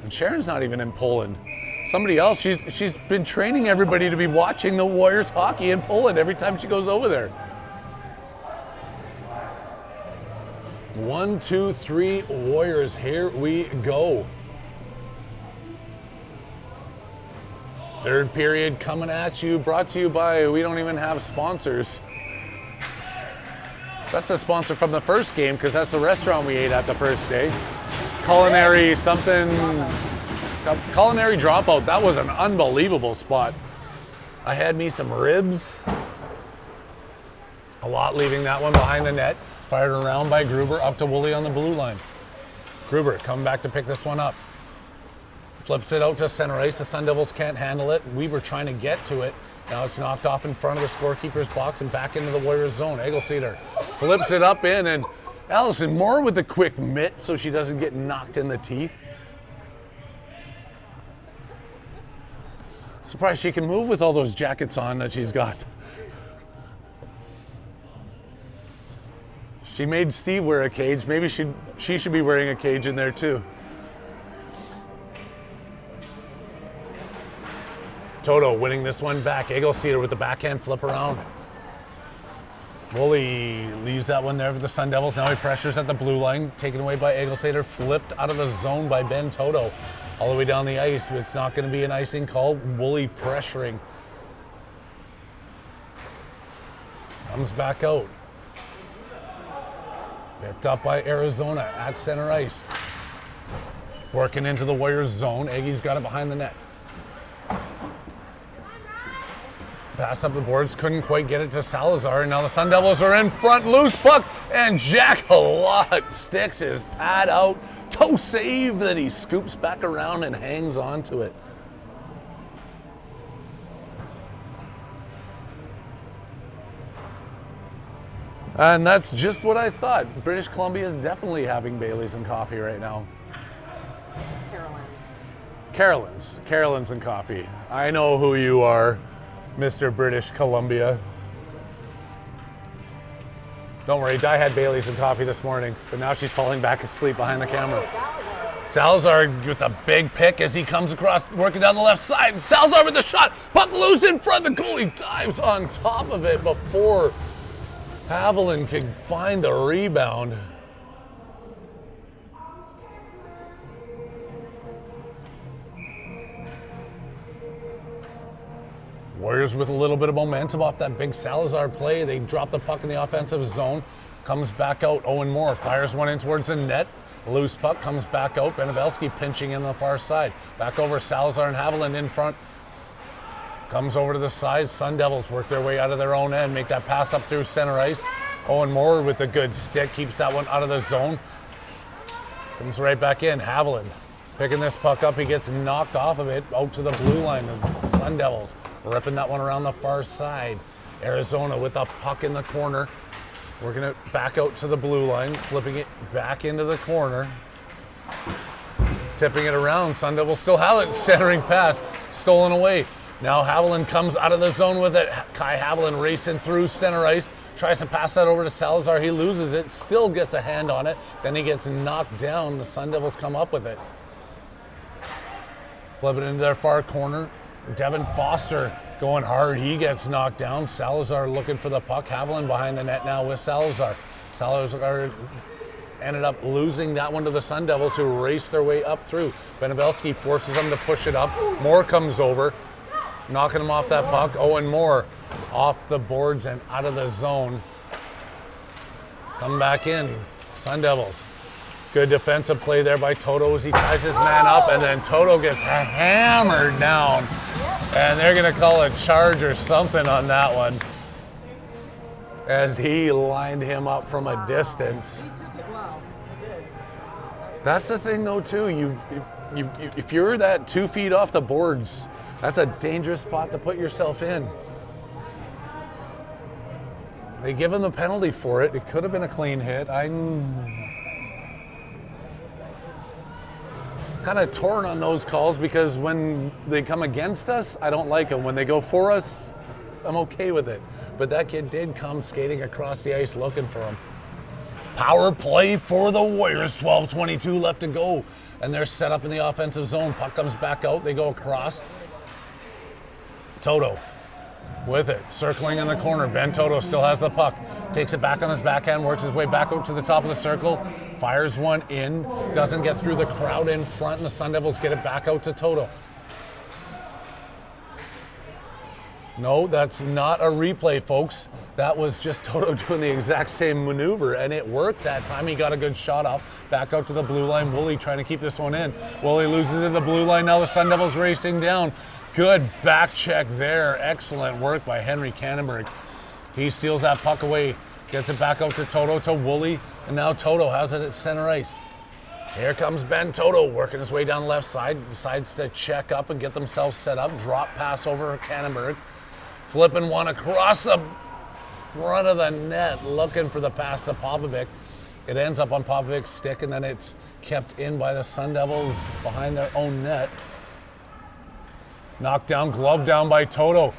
And Sharon's not even in Poland. Somebody else, she's been training everybody to be watching the Warriors hockey in Poland every time she goes over there. 1, 2, 3, Warriors, here we go. Third period coming at you, brought to you by, we don't even have sponsors. That's a sponsor from the first game because that's the restaurant we ate at the first day. Culinary something, Culinary Dropout. That was an unbelievable spot. I had me some ribs. A lot leaving that one behind the net. Fired around by Gruber up to Woolley on the blue line. Gruber coming back to pick this one up. Flips it out to center ice. The Sun Devils can't handle it. We were trying to get to it. Now it's knocked off in front of the scorekeeper's box and back into the Warriors zone. Eggleseder flips it up in, and Allison Moore with the quick mitt so she doesn't get knocked in the teeth. Surprised she can move with all those jackets on that she's got. She made Steve wear a cage. Maybe she should be wearing a cage in there too. Toto winning this one back. Eggleseder with the backhand flip around. Woolley leaves that one there for the Sun Devils. Now he pressures at the blue line. Taken away by Eggleseder. Flipped out of the zone by Ben Toto. All the way down the ice. It's not going to be an icing call. Woolley pressuring. Comes back out. Picked up by Arizona at center ice. Working into the Warriors zone. Eggy's got it behind the net. Pass up the boards, couldn't quite get it to Salazar, and now the Sun Devils are in front, loose puck, and Jack Halot sticks his pad out. Toe save that he scoops back around and hangs on to it. And that's just what I thought. British Columbia is definitely having Baileys and coffee right now. Carolyn's and coffee. I know who you are, Mr. British Columbia. Don't worry, Di had Baileys and coffee this morning, but now she's falling back asleep behind the camera. Salazar with a big pick as he comes across, working down the left side. Salazar with the shot, puck loose in front. The goalie dives on top of it before Haviland could find the rebound. Warriors with a little bit of momentum off that big Salazar play. They drop the puck in the offensive zone. Comes back out. Owen Moore fires one in towards the net. Loose puck comes back out. Benevelski pinching in on the far side. Back over Salazar and Haviland in front. Comes over to the side. Sun Devils work their way out of their own end. Make that pass up through center ice. Owen Moore with a good stick. Keeps that one out of the zone. Comes right back in. Haviland picking this puck up. He gets knocked off of it out to the blue line. The Sun Devils ripping that one around the far side. Arizona with the puck in the corner. Working it back out to the blue line. Flipping it back into the corner. Tipping it around. Sun Devils still have it. Centering pass. Stolen away. Now Haviland comes out of the zone with it. Kai Haviland racing through center ice. Tries to pass that over to Salazar. He loses it. Still gets a hand on it. Then he gets knocked down. The Sun Devils come up with it. Flip it into their far corner. Devin Foster going hard. He gets knocked down. Salazar looking for the puck. Haviland behind the net now with Salazar. Salazar ended up losing that one to the Sun Devils, who race their way up through. Benevelski forces them to push it up. Moore comes over, knocking him off that puck. Owen Moore off the boards and out of the zone. Come back in. Sun Devils. Good defensive play there by Toto as he ties his man up, and then Toto gets hammered down. And they're going to call a charge or something on that one, as he lined him up from a distance. He took it well. He did. That's the thing, though, too. If you're that 2 feet off the boards, that's a dangerous spot to put yourself in. They give him the penalty for it. It could have been a clean hit. I'm kind of torn on those calls, because when they come against us, I don't like them. When they go for us, I'm okay with it. But that kid did come skating across the ice looking for him. Power play for the Warriors. 12:22 left to go. And they're set up in the offensive zone. Puck comes back out. They go across. Toto with it, circling in the corner. Ben Toto still has the puck. Takes it back on his backhand, works his way back out to the top of the circle. Fires one in, doesn't get through the crowd in front, and the Sun Devils get it back out to Toto. No, that's not a replay, folks. That was just Toto doing the exact same maneuver, and it worked that time. He got a good shot off, back out to the blue line. Woolley trying to keep this one in. Woolley loses it to the blue line. Now the Sun Devils racing down. Good back check there. Excellent work by Henry Cannonberg. He steals that puck away, gets it back out to Toto, to Woolley, and now Toto has it at center ice. Here comes Ben Toto working his way down the left side, decides to check up and get themselves set up. Drop pass over Cannonberg. Flipping one across the front of the net, looking for the pass to Popovic. It ends up on Popovic's stick, and then it's kept in by the Sun Devils behind their own net. Knocked down, glove down by Toto.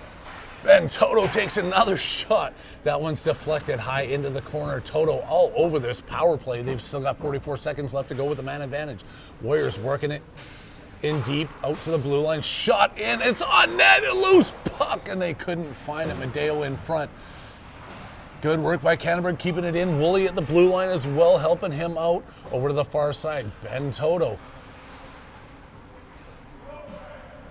And Toto takes another shot. That one's deflected high into the corner. Toto all over this power play. They've still got 44 seconds left to go with the man advantage. Warriors working it in deep, out to the blue line. Shot in, it's on net, a loose puck, and they couldn't find it. Medeo in front. Good work by Cannonberg keeping it in. Woolley at the blue line as well, helping him out. Over to the far side, Ben Toto.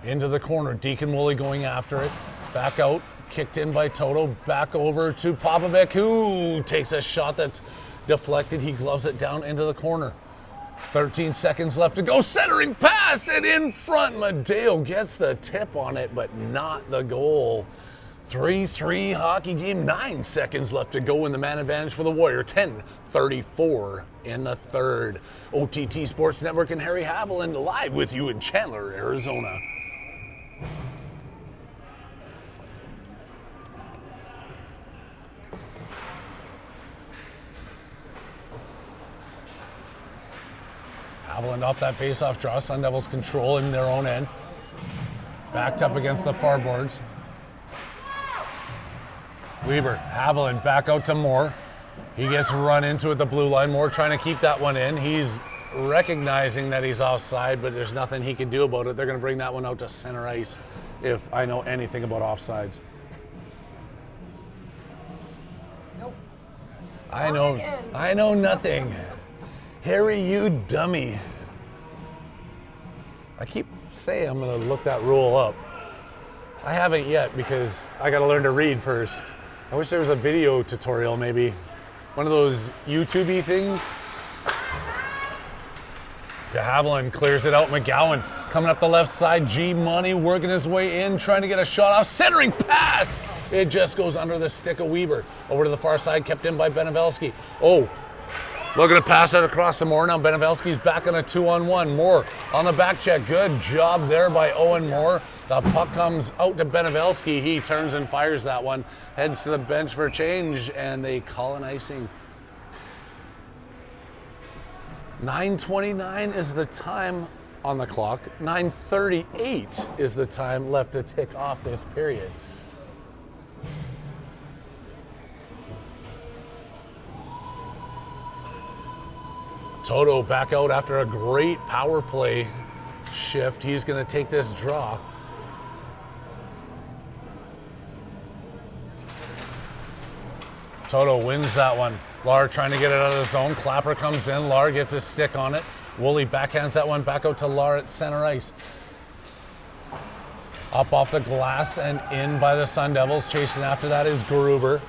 Into the corner, Deacon Woolley going after it. Back out, kicked in by Toto. Back over to Popovic, who takes a shot that's deflected. He gloves it down into the corner. 13 seconds left to go. Centering pass, and in front, Medeo gets the tip on it, but not the goal. 3-3 hockey game, 9 seconds left to go in the man advantage for the Warrior. 10:34 in the third. OTT Sports Network and Harry Haviland live with you in Chandler, Arizona. Haviland off that face-off draw. Sun Devils control in their own end. Backed up against the far boards. Weber, Haviland back out to Moore. He gets run into at the blue line. Moore trying to keep that one in. He's recognizing that he's offside, but there's nothing he can do about it. They're going to bring that one out to center ice, if I know anything about offsides. Nope. I know nothing. Harry, you dummy. I keep saying I'm going to look that rule up. I haven't yet because I got to learn to read first. I wish there was a video tutorial, maybe. One of those YouTube-y things. De Havilland clears it out. McGowan coming up the left side. G-Money working his way in, trying to get a shot off. Centering pass! It just goes under the stick of Weber. Over to the far side, kept in by Benevelski. Oh, looking to pass it across to Moore. Now Benevelski's back on a 2-on-1. Moore on the back check. Good job there by Owen Moore. The puck comes out to Benevelski. He turns and fires that one. Heads to the bench for a change, and they call an icing. 9:29 is the time on the clock. 9:38 is the time left to tick off this period. Toto back out after a great power play shift. He's going to take this draw. Toto wins that one. Lar trying to get it out of the zone. Clapper comes in. Lar gets his stick on it. Woolley backhands that one back out to Lar at center ice. Up off the glass and in by the Sun Devils. Chasing after that is Gruber.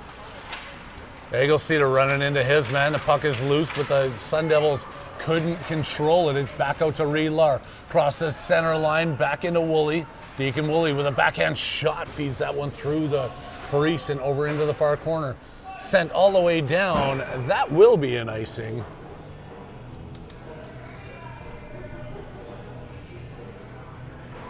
Egelseeder running into his man. The puck is loose, but the Sun Devils couldn't control it. It's back out to Reed Lar. Across the center line, back into Woolley. Deacon Woolley with a backhand shot. Feeds that one through the crease and over into the far corner. Sent all the way down. That will be an icing.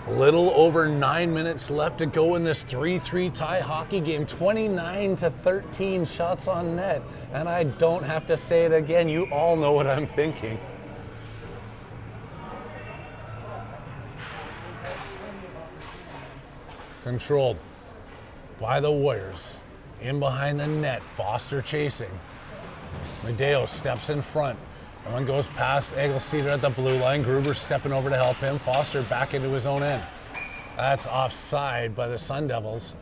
A little over 9 minutes left to go in this 3-3 tie hockey game. 29-13 shots on net. And I don't have to say it again. You all know what I'm thinking. Controlled by the Warriors. In behind the net, Foster chasing. Medeo steps in front. One goes past Egelseeder at the blue line. Gruber stepping over to help him. Foster back into his own end. That's offside by the Sun Devils.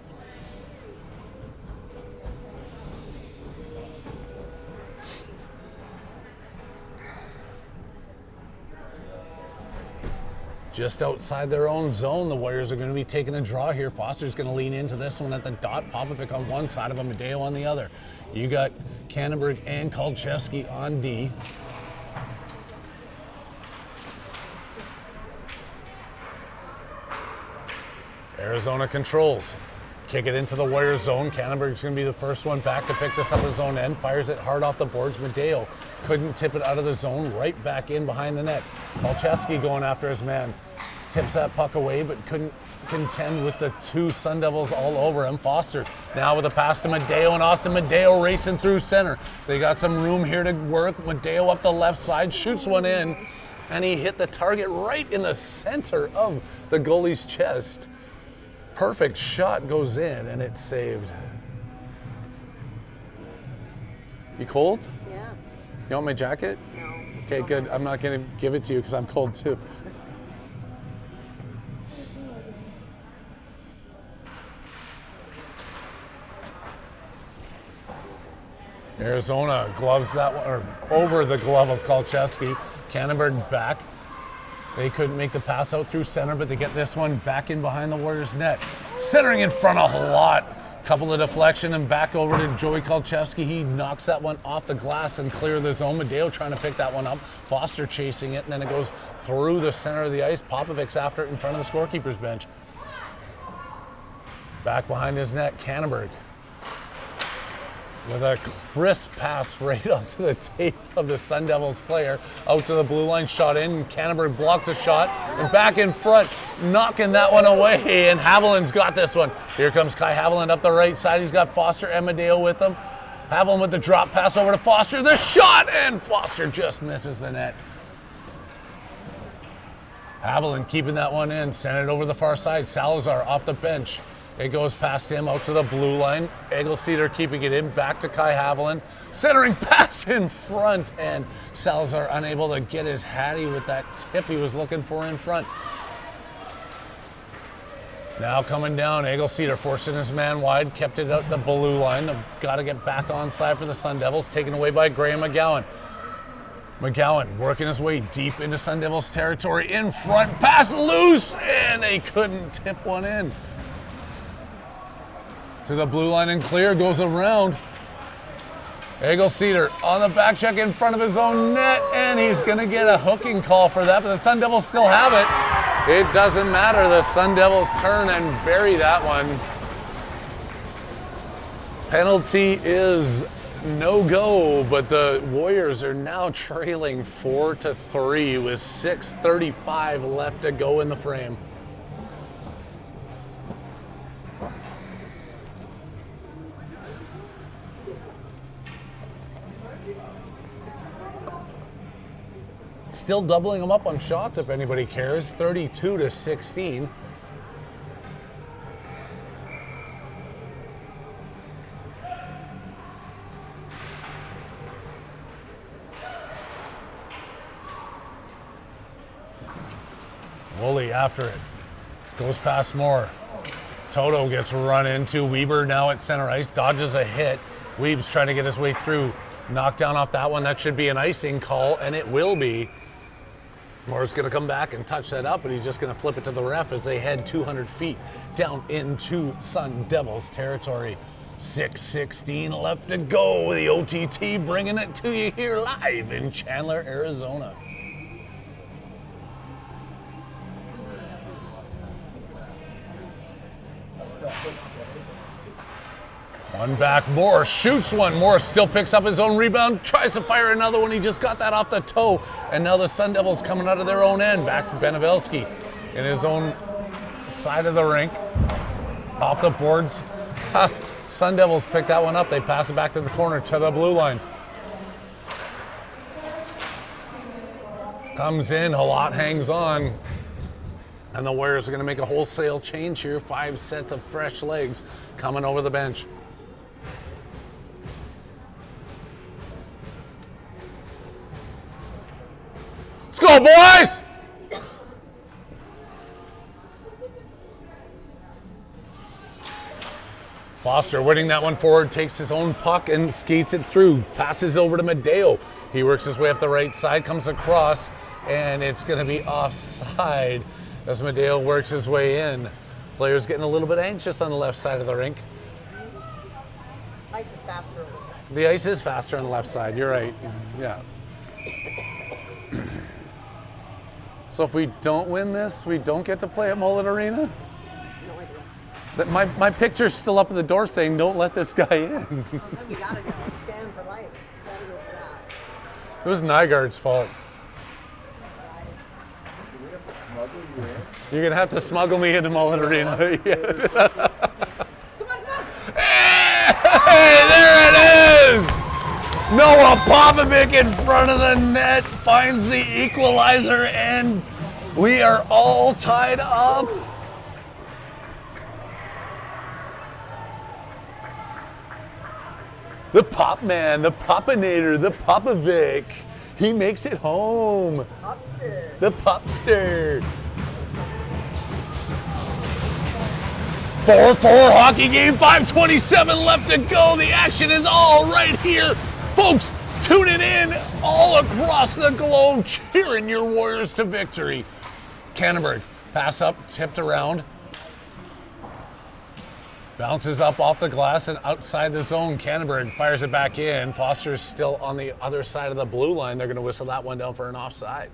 Just outside their own zone, the Warriors are going to be taking a draw here. Foster's going to lean into this one at the dot. Popovic on one side of him, Medeo on the other. You got Kannenberg and Kolchevsky on D. Arizona controls. Kick it into the Warriors zone. Kannenberg's going to be the first one back to pick this up his own end. Fires it hard off the boards. Medeo couldn't tip it out of the zone. Right back in behind the net. Kolchevsky going after his man. Tips that puck away, but couldn't contend with the two Sun Devils all over him. Foster now with a pass to Medeo, and Austin Medeo racing through center. They got some room here to work. Medeo up the left side, shoots one in, and he hit the target right in the center of the goalie's chest. Perfect shot goes in, and it's saved. You cold? Yeah. You want my jacket? No. Okay, good. I'm not going to give it to you because I'm cold too. Arizona gloves that one, or over the glove of Kolchevsky. Kannenberg back. They couldn't make the pass out through center, but they get this one back in behind the Warriors' net. Centering in front a lot. Couple of deflection and back over to Joey Kolchevsky. He knocks that one off the glass and clear the zone. Medeo trying to pick that one up. Foster chasing it, and then it goes through the center of the ice. Popovic's after it in front of the scorekeeper's bench. Back behind his net, Kannenberg with a crisp pass right onto the tape of the Sun Devils player. Out to the blue line, shot in. Kannenberg blocks a shot, and back in front, knocking that one away, and Haviland's got this one. Here comes Kai Haviland up the right side. He's got Foster and Medeo with him. Haviland with the drop pass over to Foster. The shot, and Foster just misses the net. Haviland keeping that one in, sent it over the far side. Salazar off the bench. It goes past him out to the blue line. Egelseeder keeping it in, back to Kai Haviland. Centering pass in front, and Salazar unable to get his hattie with that tip he was looking for in front. Now coming down, Egelseeder forcing his man wide, kept it out the blue line. Got to get back on side for the Sun Devils, taken away by Graham McGowan. McGowan working his way deep into Sun Devils territory, in front, pass loose, and they couldn't tip one in. To the blue line and clear, goes around. Cedar on the back check in front of his own net, and he's gonna get a hooking call for that, but the Sun Devils still have it. It doesn't matter, the Sun Devils turn and bury that one. Penalty is no go, but the Warriors are now trailing 4-3 with 6:35 left to go in the frame. Still doubling them up on shots if anybody cares, 32-16. Woolley after it, goes past Moore. Toto gets run into. Weber now at center ice, dodges a hit. Weeb's trying to get his way through. Knocked down off that one. That should be an icing call, and it will be. Moore's going to come back and touch that up, but he's just going to flip it to the ref as they head 200 feet down into Sun Devils territory. 6:16 left to go. The OTT bringing it to you here live in Chandler, Arizona. One back, Moore shoots one. Moore still picks up his own rebound, tries to fire another one. He just got that off the toe. And now the Sun Devils coming out of their own end. Back to Benevelski in his own side of the rink. Off the boards. Sun Devils pick that one up. They pass it back to the corner to the blue line. Comes in, Halot hangs on. And the Warriors are going to make a wholesale change here. 5 sets of fresh legs coming over the bench. Let's go, boys! Foster winning that one forward, takes his own puck and skates it through. Passes over to Medeo. He works his way up the right side, comes across, and it's going to be offside as Medeo works his way in. Players getting a little bit anxious on the left side of the rink. Ice is faster. The ice is faster on the left side, you're right. Yeah. So if we don't win this, we don't get to play at Mullet Arena? No idea. My picture's still up at the door saying, don't let this guy in. Then we gotta go. Ban for life. Gotta go for that. It was Nygaard's fault. Do we have to smuggle you in? You're gonna have to smuggle me into Mullet Arena. Yeah. Come on. Hey, there it is! Noah Popovic in front of the net finds the equalizer, and we are all tied up. The Pop Man, the Popinator, the Popovic. He makes it home. Upstairs. The Popster. 4-4 hockey game, 5:27 left to go. The action is all right here. Folks, tuning in all across the globe, cheering your Warriors to victory. Kannenberg, pass up, tipped around. Bounces up off the glass and outside the zone. Kannenberg fires it back in. Foster's still on the other side of the blue line. They're going to whistle that one down for an offside.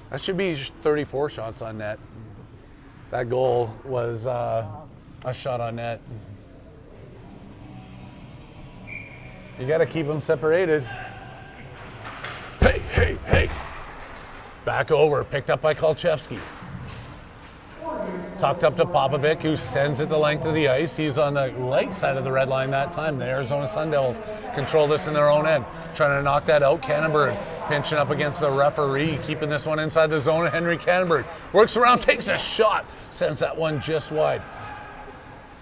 That should be 34 shots on net. That goal was a shot on net. You got to keep them separated. Hey, hey, hey. Back over, picked up by Kolchevsky. Tucked up to Popovic, who sends it the length of the ice. He's on the light side of the red line that time. The Arizona Sun Devils control this in their own end. Trying to knock that out. Kannenberg pinching up against the referee, keeping this one inside the zone. Henry Kannenberg works around, takes a shot, sends that one just wide.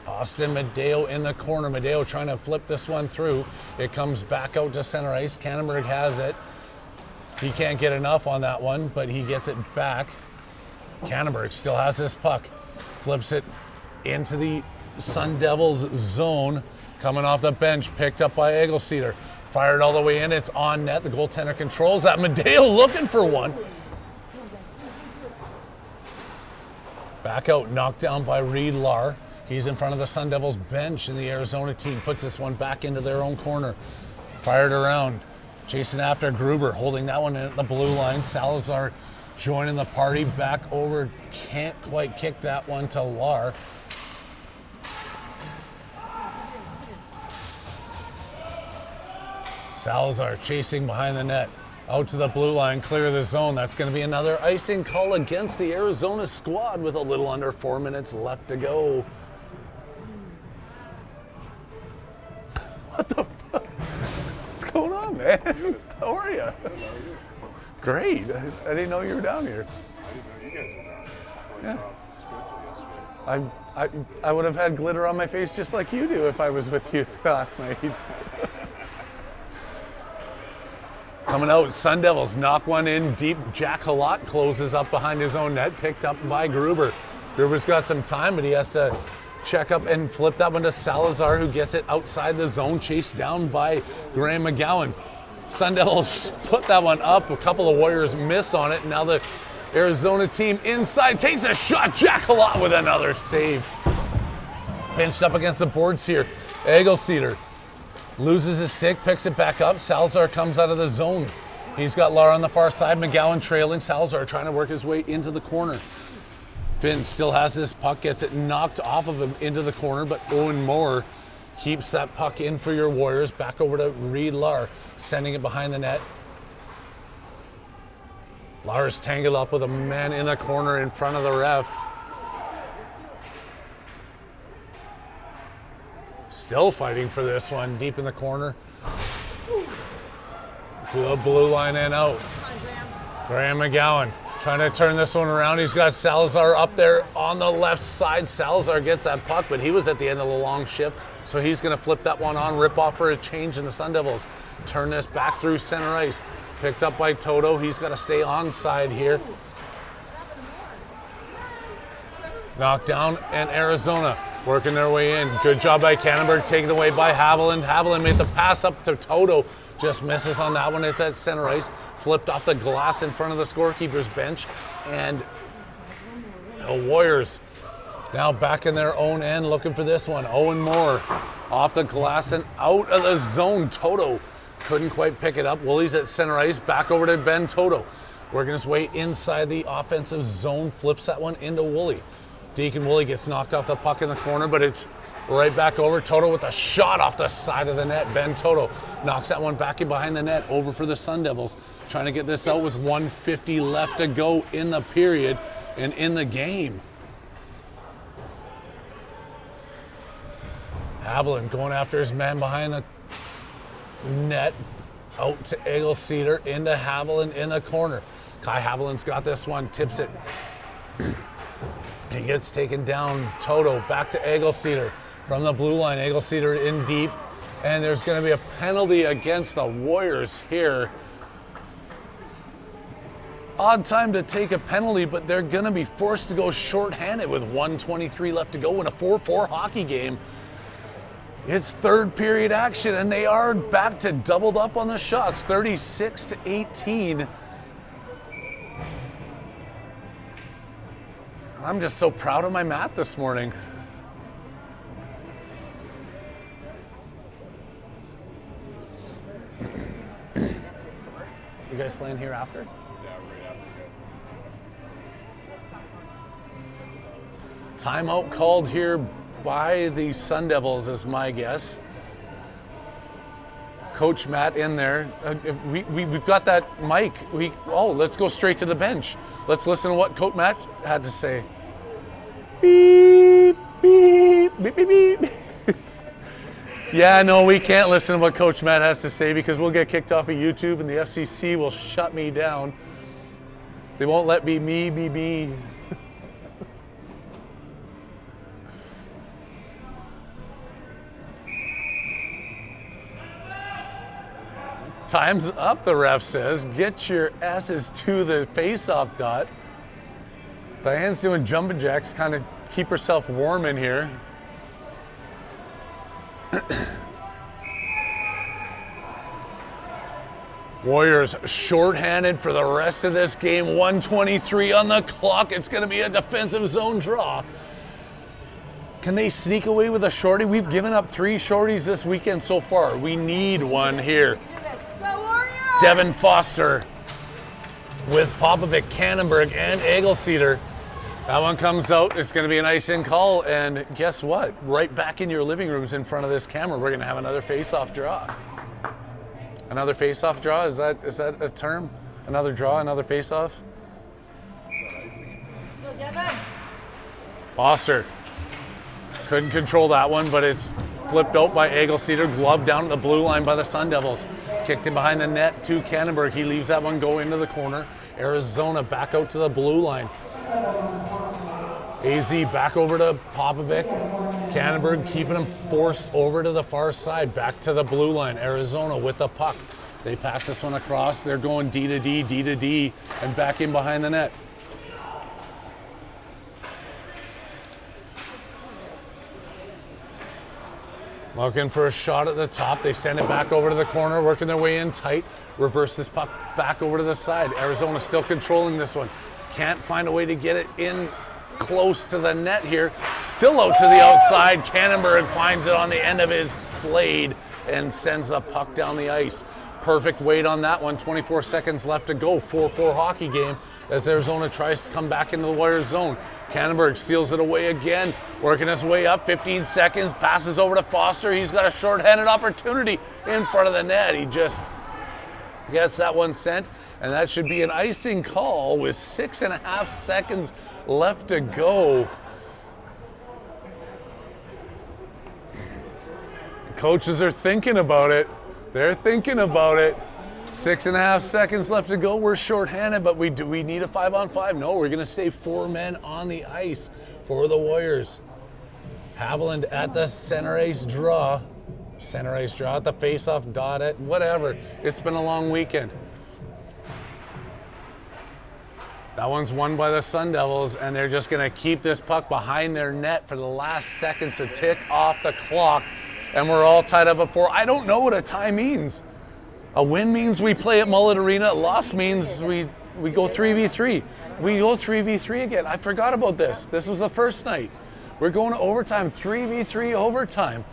Austin Medeo in the corner. Medeo trying to flip this one through. It comes back out to center ice. Kannenberg has it. He can't get enough on that one, but he gets it back. Kannenberg still has this puck. Flips it into the Sun Devils zone. Coming off the bench, picked up by Cedar. Fired all the way in. It's on net. The goaltender controls that. Medeo looking for one. Back out, knocked down by Reed Lahr. He's in front of the Sun Devils bench, and the Arizona team puts this one back into their own corner. Fired around, chasing after Gruber, holding that one in at the blue line. Salazar joining the party, back over, can't quite kick that one to Lahr. Salazar chasing behind the net, out to the blue line, clear of the zone. That's going to be another icing call against the Arizona squad with a little under 4 minutes left to go. What the fuck? What's going on, man? How are you? Great. I didn't know you were down here. I didn't know you guys were down. I would have had glitter on my face just like you do if I was with you last night. Coming out, Sun Devils knock one in deep. Jack Halot closes up behind his own net, picked up by Gruber. Gruber's got some time, but he has to check up and flip that one to Salazar, who gets it outside the zone, chased down by Graham McGowan. Sun Devils put that one up. A couple of Warriors miss on it. Now the Arizona team inside takes a shot. Jack Halot with another save. Pinched up against the boards here. Egelseeder loses his stick, picks it back up. Salazar comes out of the zone. He's got Lahr on the far side. McGowan trailing. Salazar trying to work his way into the corner. Finn still has this puck, gets it knocked off of him into the corner, but Owen Moore keeps that puck in for your Warriors. Back over to Reed Lahr, sending it behind the net. Lahr is tangled up with a man in a corner in front of the ref. Still fighting for this one, deep in the corner. To the blue line and out. Graham McGowan trying to turn this one around. He's got Salazar up there on the left side. Salazar gets that puck, but he was at the end of the long shift, so he's going to flip that one on, rip off for a change, in the Sun Devils turn this back through center ice. Picked up by Toto. He's got to stay onside here. Knocked down, and Arizona working their way in. Good job by Cannonberg, taken away by Haviland. Haviland made the pass up to Toto. Just misses on that one. It's at center ice. Flipped off the glass in front of the scorekeeper's bench. And the Warriors now back in their own end looking for this one. Owen Moore off the glass and out of the zone. Toto couldn't quite pick it up. Willie's at center ice. Back over to Ben Toto. Working his way inside the offensive zone. Flips that one into Woolley. Deacon Woolley gets knocked off the puck in the corner, but it's right back over. Toto with a shot off the side of the net. Ben Toto knocks that one back in behind the net, over for the Sun Devils. Trying to get this out with 1:50 left to go in the period and in the game. Haviland going after his man behind the net. Out to Egelseeder, into Haviland in the corner. Kai Haviland's got this one, tips it. He gets taken down. Toto back to Egelseeder from the blue line. Egelseeder in deep, and there's going to be a penalty against the Warriors here. Odd time to take a penalty, but they're going to be forced to go shorthanded with 1:23 left to go in a 4-4 hockey game. It's third period action, and they are back to doubled up on the shots, 36-18. I'm just so proud of my math this morning. You guys playing here after? Yeah, right after you guys. Timeout called here by the Sun Devils is my guess. Coach Matt in there. We've got that mic. Let's go straight to the bench. Let's listen to what Coach Matt had to say. Beep, beep, beep, beep, beep. Yeah, no, we can't listen to what Coach Matt has to say because we'll get kicked off of YouTube and the FCC will shut me down. They won't let me. Time's up, the ref says. Get your asses to the face-off dot. Diane's doing jumping jacks, kind of keep herself warm in here. Warriors shorthanded for the rest of this game. 1:23 on the clock. It's going to be a defensive zone draw. Can they sneak away with a shorty? We've given up 3 shorties this weekend so far. We need one here. Devin Foster with Popovic, Cannonberg, and Egelceder. That one comes out. It's going to be an icing call. And guess what? Right back in your living rooms in front of this camera, we're going to have another face-off draw. Another face-off draw? Is that a term? Another draw, another face-off? Foster. Couldn't control that one, but it's flipped out by Egelceder. Glove down at the blue line by the Sun Devils. Kicked in behind the net to Cannonberg. He leaves that one go into the corner. Arizona back out to the blue line. AZ back over to Popovic. Cannonberg keeping him forced over to the far side. Back to the blue line. Arizona with the puck. They pass this one across. They're going D to D, D to D, and back in behind the net. Looking for a shot at the top. They send it back over to the corner, working their way in tight. Reverse this puck back over to the side. Arizona still controlling this one. Can't find a way to get it in close to the net here. Still out to the outside. Cannonberg finds it on the end of his blade and sends the puck down the ice. Perfect weight on that one. 24 seconds left to go. 4-4 hockey game as Arizona tries to come back into the Warriors zone. Cannonberg steals it away again, working his way up. 15 seconds, passes over to Foster. He's got a shorthanded opportunity in front of the net. He just gets that one sent, and that should be an icing call with 6.5 seconds left to go. Coaches are thinking about it. They're thinking about it. 6.5 seconds left to go. We're shorthanded, but we need a 5-on-5. No, we're going to stay 4 men on the ice for the Warriors. Haviland at the center ice draw. Center ice draw at the face-off dot at whatever. It's been a long weekend. That one's won by the Sun Devils, and they're just going to keep this puck behind their net for the last seconds to tick off the clock. And we're all tied up at 4. I don't know what a tie means. A win means we play at Mullet Arena. A loss means we go 3v3. We go 3v3 again. I forgot about this. This was the first night. We're going to overtime, 3v3 overtime.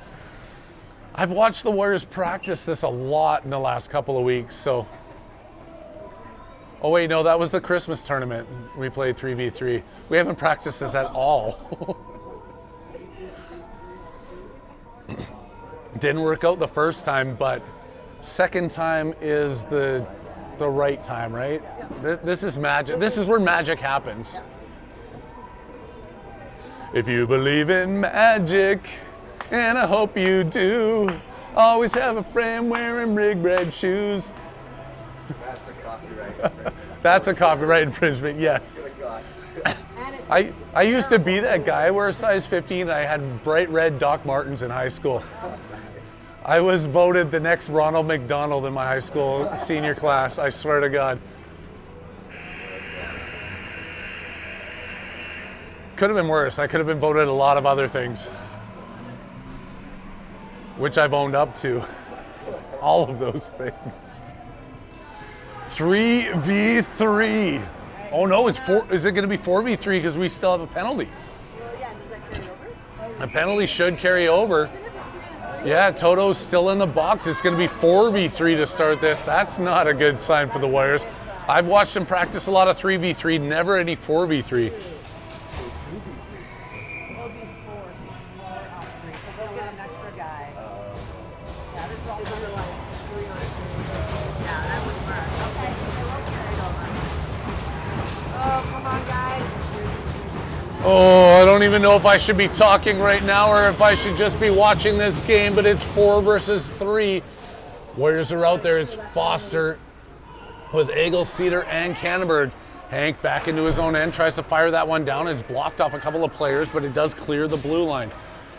I've watched the Warriors practice this a lot in the last couple of weeks, so. Oh wait, no, that was the Christmas tournament. We played 3v3. We haven't practiced this at all. Didn't work out the first time, but second time is the right time, right? This is magic. This is where magic happens. If you believe in magic, and I hope you do, always have a friend wearing rig red shoes. That's a copyright infringement. That's a copyright infringement, yes. I used to be that guy. I wear a size 15 and I had bright red Doc Martens in high school. I was voted the next Ronald McDonald in my high school senior class, I swear to God. Could have been worse. I could have been voted a lot of other things, which I've owned up to. All of those things. 3v3. Oh no, it's 4. Is it going to be 4v3 because we still have a penalty? Well, yeah, does that carry over? A penalty should carry over. Yeah, Toto's still in the box. It's going to be 4v3 to start this. That's not a good sign for the Warriors. I've watched them practice a lot of 3v3, never any 4v3. It'll be 4 out 3, so they'll get an extra guy. Yeah, this is all underlined 3 on 3. Yeah, that would work. Okay, so they won't carry it over. Oh, come on, guys. Oh, I don't even know if I should be talking right now or if I should just be watching this game, but it's 4 versus 3. Warriors are out there. It's Foster with Egelceder and Cannonberg. Hank back into his own end, tries to fire that one down. It's blocked off a couple of players, but it does clear the blue line.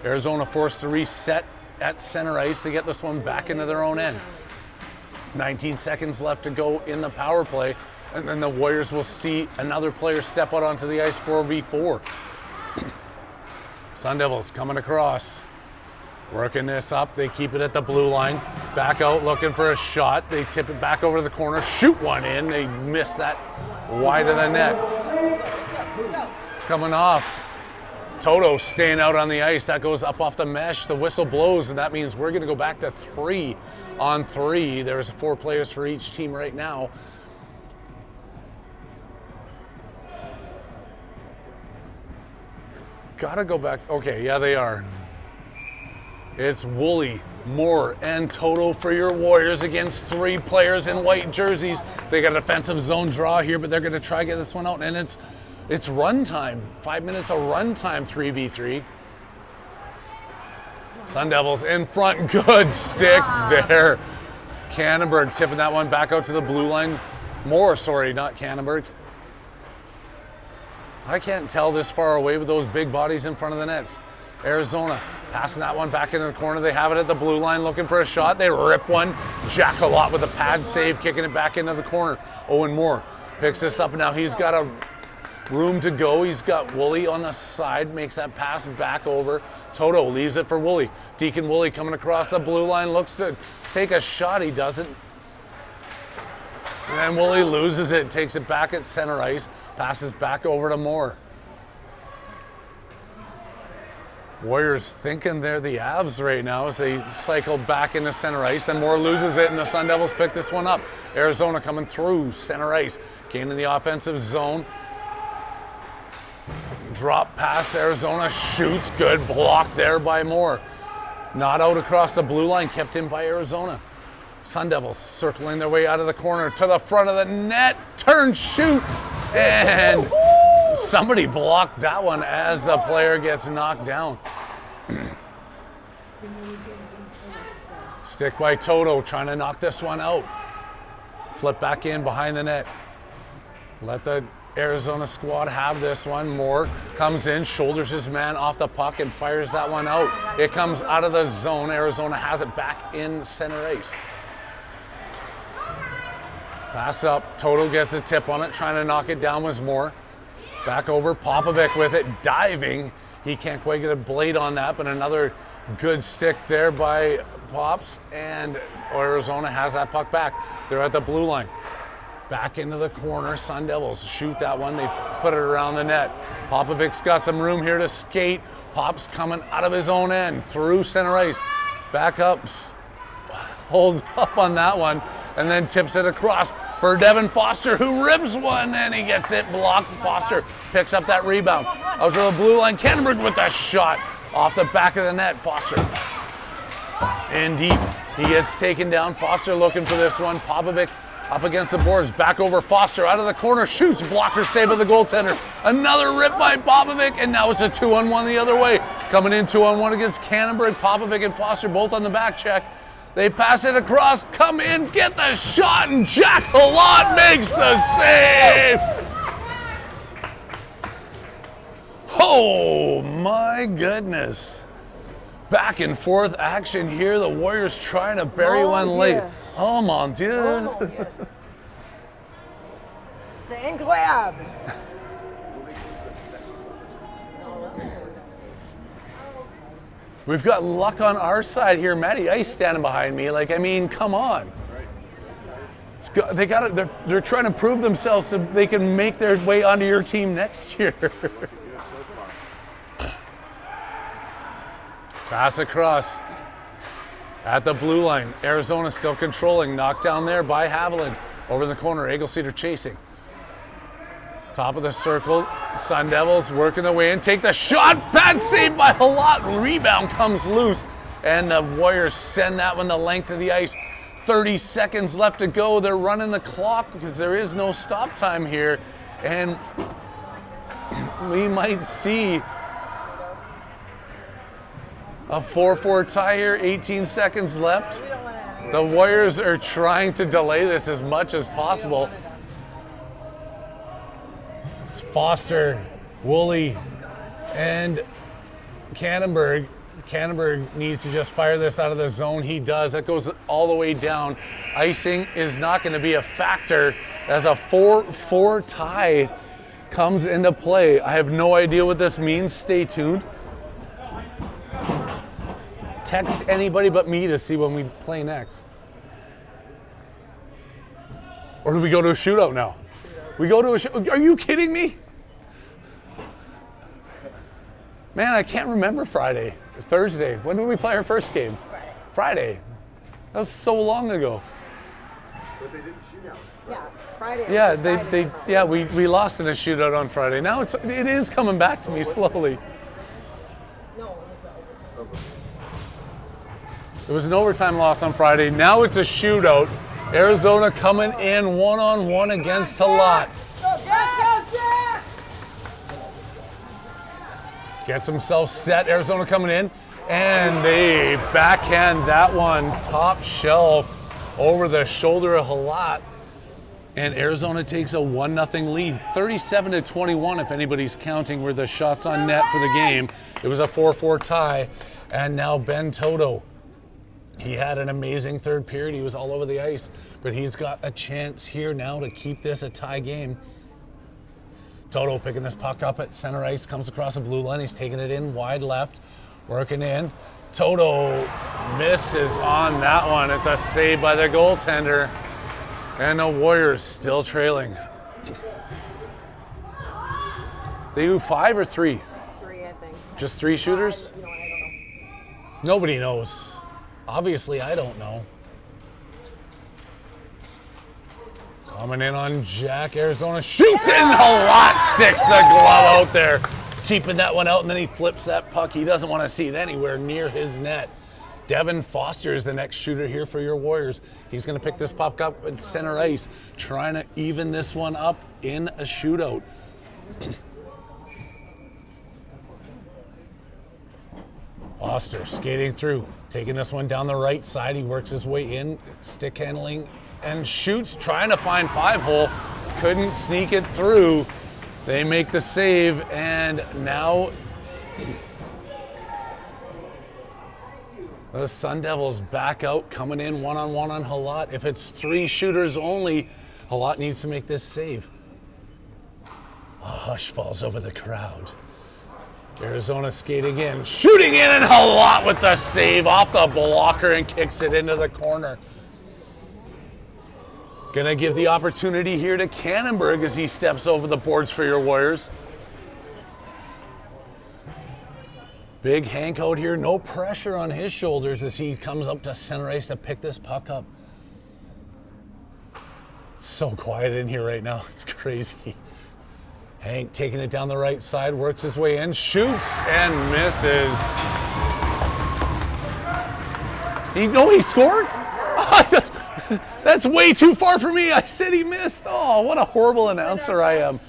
Arizona forced to reset at center ice to get this one back into their own end. 19 seconds left to go in the power play. And then the Warriors will see another player step out onto the ice 4v4. Sun Devils coming across. Working this up. They keep it at the blue line. Back out looking for a shot. They tip it back over to the corner, shoot one in. They miss that wide of the net. Coming off. Toto staying out on the ice. That goes up off the mesh. The whistle blows, and that means we're going to go back to 3-on-3. There's 4 players for each team right now. Gotta go back. Okay, yeah, they are. It's Woolley, Moore, and Toto for your Warriors against 3 players in white jerseys. They got a defensive zone draw here, but they're going to try to get this one out, and it's run time. 5 minutes of run time, 3v3. Sun Devils in front. Good stick there. Cannonberg tipping that one back out to the blue line. Moore, sorry, not Cannonberg. I can't tell this far away with those big bodies in front of the nets. Arizona passing that one back into the corner. They have it at the blue line looking for a shot. They rip one. Jack a lot with a pad save, kicking it back into the corner. Owen Moore picks this up, and now he's got a room to go. He's got Woolley on the side, makes that pass back over. Toto leaves it for Woolley. Deacon Woolley coming across the blue line, looks to take a shot. He doesn't. And then Woolley loses it, takes it back at center ice, passes back over to Moore. Warriors thinking they're the Avs right now as they cycle back into center ice. Then Moore loses it, and the Sun Devils pick this one up. Arizona coming through center ice, gaining the offensive zone. Drop pass, Arizona shoots, good block there by Moore. Not out across the blue line, kept in by Arizona. Sun Devils circling their way out of the corner to the front of the net, turn, shoot, and somebody blocked that one as the player gets knocked down. Stick by Toto, trying to knock this one out. Flip back in behind the net. Let the Arizona squad have this one. Moore comes in, shoulders his man off the puck, and fires that one out. It comes out of the zone. Arizona has it back in center ice. Pass up, Toto gets a tip on it, trying to knock it down was Moore. Back over, Popovic with it, diving. He can't quite get a blade on that, but another good stick there by Pops, and Arizona has that puck back. They're at the blue line. Back into the corner, Sun Devils shoot that one. They put it around the net. Popovic's got some room here to skate. Pop's coming out of his own end through center ice. Back up, holds up on that one, and then tips it across for Devin Foster, who ribs one, and he gets it blocked. Foster picks up that rebound. Out to the blue line, Cannonberg with a shot off the back of the net. Foster in deep. He gets taken down. Foster looking for this one. Popovic up against the boards, back over Foster, out of the corner, shoots, blocker save of the goaltender. Another rip by Popovic, and now it's a 2-on-1 the other way. Coming in 2-on-1 against Cannonberg, Popovic and Foster both on the back check. They pass it across, come in, get the shot, and Jack Halot makes the save. Oh my goodness. Back and forth action here. The Warriors trying to bury one late. Oh mon Dieu. Oh mon Dieu. C'est incroyable. We've got luck on our side here. Matty Ice standing behind me. Like, I mean, come on. They're trying to prove themselves so they can make their way onto your team next year. Pass across at the blue line. Arizona still controlling. Knocked down there by Haviland. Over in the corner, Eagle-Cedar chasing. Top of the circle, Sun Devils working their way in. Take the shot, bad save by Halot. Rebound comes loose, and the Warriors send that one the length of the ice. 30 seconds left to go. They're running the clock because there is no stop time here, and we might see a 4-4 tie here, 18 seconds left. The Warriors are trying to delay this as much as possible. It's Foster, Woolley, and Cannonberg. Cannonberg needs to just fire this out of the zone. He does. That goes all the way down. Icing is not going to be a factor as a 4-4 tie comes into play. I have no idea what this means. Stay tuned. Text anybody but me to see when we play next. Or do we go to a shootout now? We go to a shootout. Are you kidding me? Man, I can't remember Friday. Thursday. When did we play our first game? Friday. That was so long ago. But they didn't shoot out. Yeah, Friday. Yeah, we lost in a shootout on Friday. Now it is coming back to me slowly. No, it was the overtime. It was an overtime loss on Friday. Now it's a shootout. Arizona coming in one-on-one against Talat. Go, Jack! Gets himself set. Arizona coming in. And they backhand that one top shelf over the shoulder of Talat. And Arizona takes a 1-0 lead. 37-21 if anybody's counting were the shots on net for the game. It was a 4-4 tie. And now Ben Toto. He had an amazing third period. He was all over the ice, but he's got a chance here now to keep this a tie game. Toto picking this puck up at center ice, comes across the blue line. He's taking it in wide left, working in. Toto misses on that one. It's a save by the goaltender, and the Warriors still trailing. They do 5 or 3? 3, I think. Just 3 shooters? You know what, I don't know. Nobody knows. Obviously, I don't know. Coming in on Jack, Arizona shoots in a lot, sticks the glove out there. Keeping that one out, and then he flips that puck. He doesn't want to see it anywhere near his net. Devin Foster is the next shooter here for your Warriors. He's going to pick this puck up at center ice, trying to even this one up in a shootout. Foster skating through, taking this one down the right side. He works his way in, stick handling, and shoots, trying to find 5-hole. Couldn't sneak it through. They make the save, and now the Sun Devils back out, coming in one-on-one on Halat. If it's 3 shooters only, Halat needs to make this save. A hush falls over the crowd. Arizona skating in, shooting in, and Halat with the save off the blocker and kicks it into the corner. Gonna give the opportunity here to Cannonberg as he steps over the boards for your Warriors. Big Hank out here, no pressure on his shoulders as he comes up to center ice to pick this puck up. It's so quiet in here right now, it's crazy. Hank taking it down the right side, works his way in, shoots and misses. He scored? That's way too far for me. I said he missed. Oh, what a horrible announcer I am.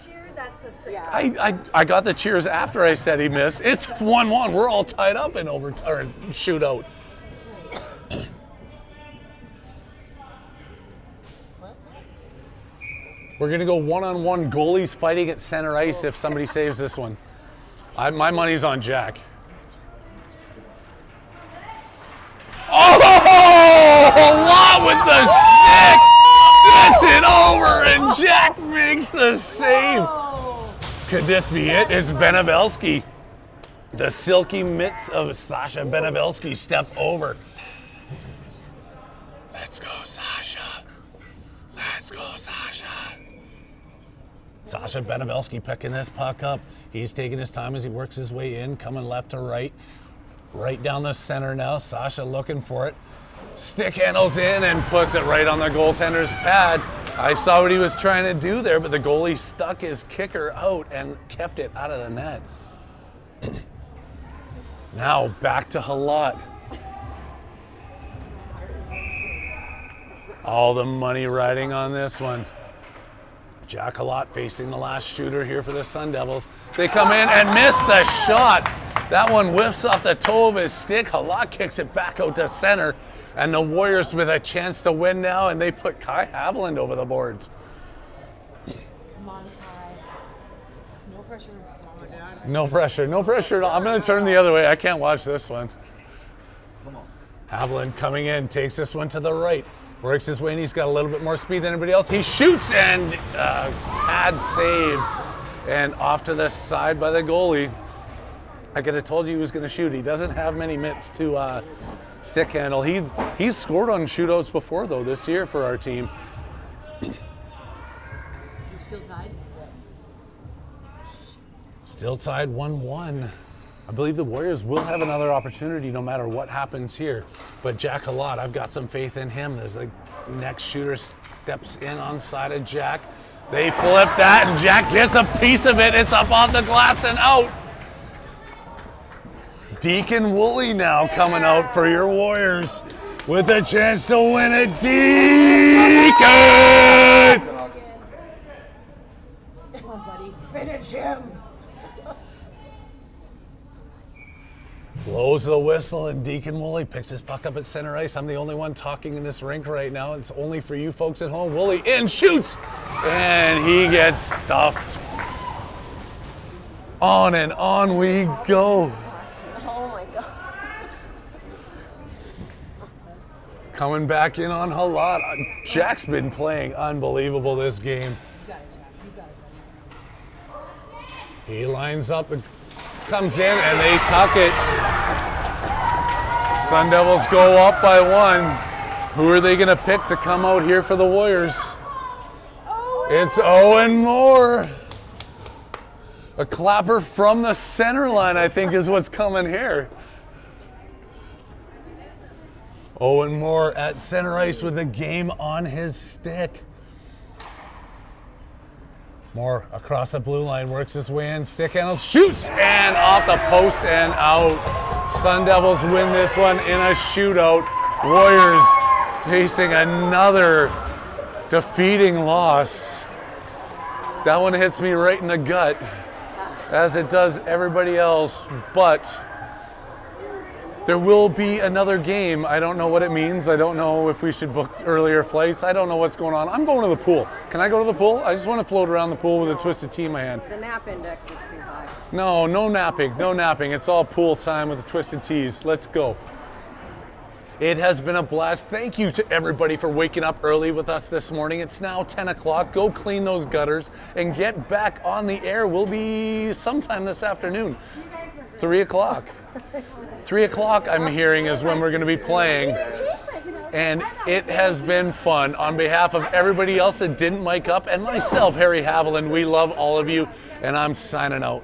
I got the cheers after I said he missed. It's 1-1. We're all tied up in shootout. We're going to go one-on-one goalies fighting at center ice if somebody saves this one. My money's on Jack. Oh, a lot with the stick. Gets it over, and Jack makes the save. Could this be it? It's Benevelski. The silky mitts of Sasha Benevelski step over. Let's go, Sasha. Let's go, Sasha. Sasha Benevelski picking this puck up. He's taking his time as he works his way in, coming left to right. Right down the center now. Sasha looking for it. Stick handles in and puts it right on the goaltender's pad. I saw what he was trying to do there, but the goalie stuck his kicker out and kept it out of the net. Now back to Halat. All the money riding on this one. Jack Halat facing the last shooter here for the Sun Devils. They come in and miss the shot. That one whiffs off the toe of his stick. Halat kicks it back out to center. And the Warriors with a chance to win now, and they put Kai Haviland over the boards. Come on, Kai. No pressure. No pressure, no pressure at all. I'm going to turn the other way. I can't watch this one. Come on. Haviland coming in, takes this one to the right. Works his way, and he's got a little bit more speed than anybody else. He shoots, and pad save. And off to the side by the goalie. I could have told you he was going to shoot. He doesn't have many mitts to stick handle. He's scored on shootouts before, though, this year for our team. You still tied? Still tied 1-1. I believe the Warriors will have another opportunity no matter what happens here. But Jack Halott, I've got some faith in him. There's a next shooter steps in on side of Jack. They flip that, and Jack gets a piece of it. It's up off the glass and out. Deacon Woolley now coming out for your Warriors with a chance to win it. Deacon! Come on, buddy. Finish him. Blows the whistle, and Deacon Woolley picks his puck up at center ice. I'm the only one talking in this rink right now. It's only for you folks at home. Woolley in, shoots, and he gets stuffed. On and on we go. Oh my God. Coming back in on Halott. Jack's been playing unbelievable this game. You got it, Jack. You got it, buddy. He lines up and comes in, and they tuck it. Sun Devils go up by 1. Who are they going to pick to come out here for the Warriors? It's Owen Moore. A clapper from the center line, I think, is what's coming here. Owen Moore at center ice with the game on his stick. Moore across the blue line, works his way in, stick handles, shoots, and off the post and out. Sun Devils win this one in a shootout. Warriors facing another defeating loss. That one hits me right in the gut, as it does everybody else, but there will be another game. I don't know what it means. I don't know if we should book earlier flights. I don't know what's going on. I'm going to the pool. Can I go to the pool? I just want to float around the pool with a Twisted Tea in my hand. The nap index is too high. No napping. No napping. It's all pool time with the Twisted Teas. Let's go. It has been a blast. Thank you to everybody for waking up early with us this morning. It's now 10 o'clock. Go clean those gutters and get back on the air. We'll be sometime this afternoon. 3 o'clock. 3 o'clock, I'm hearing, is when we're going to be playing. And it has been fun. On behalf of everybody else that didn't mic up and myself, Harry Haviland, we love all of you. And I'm signing out.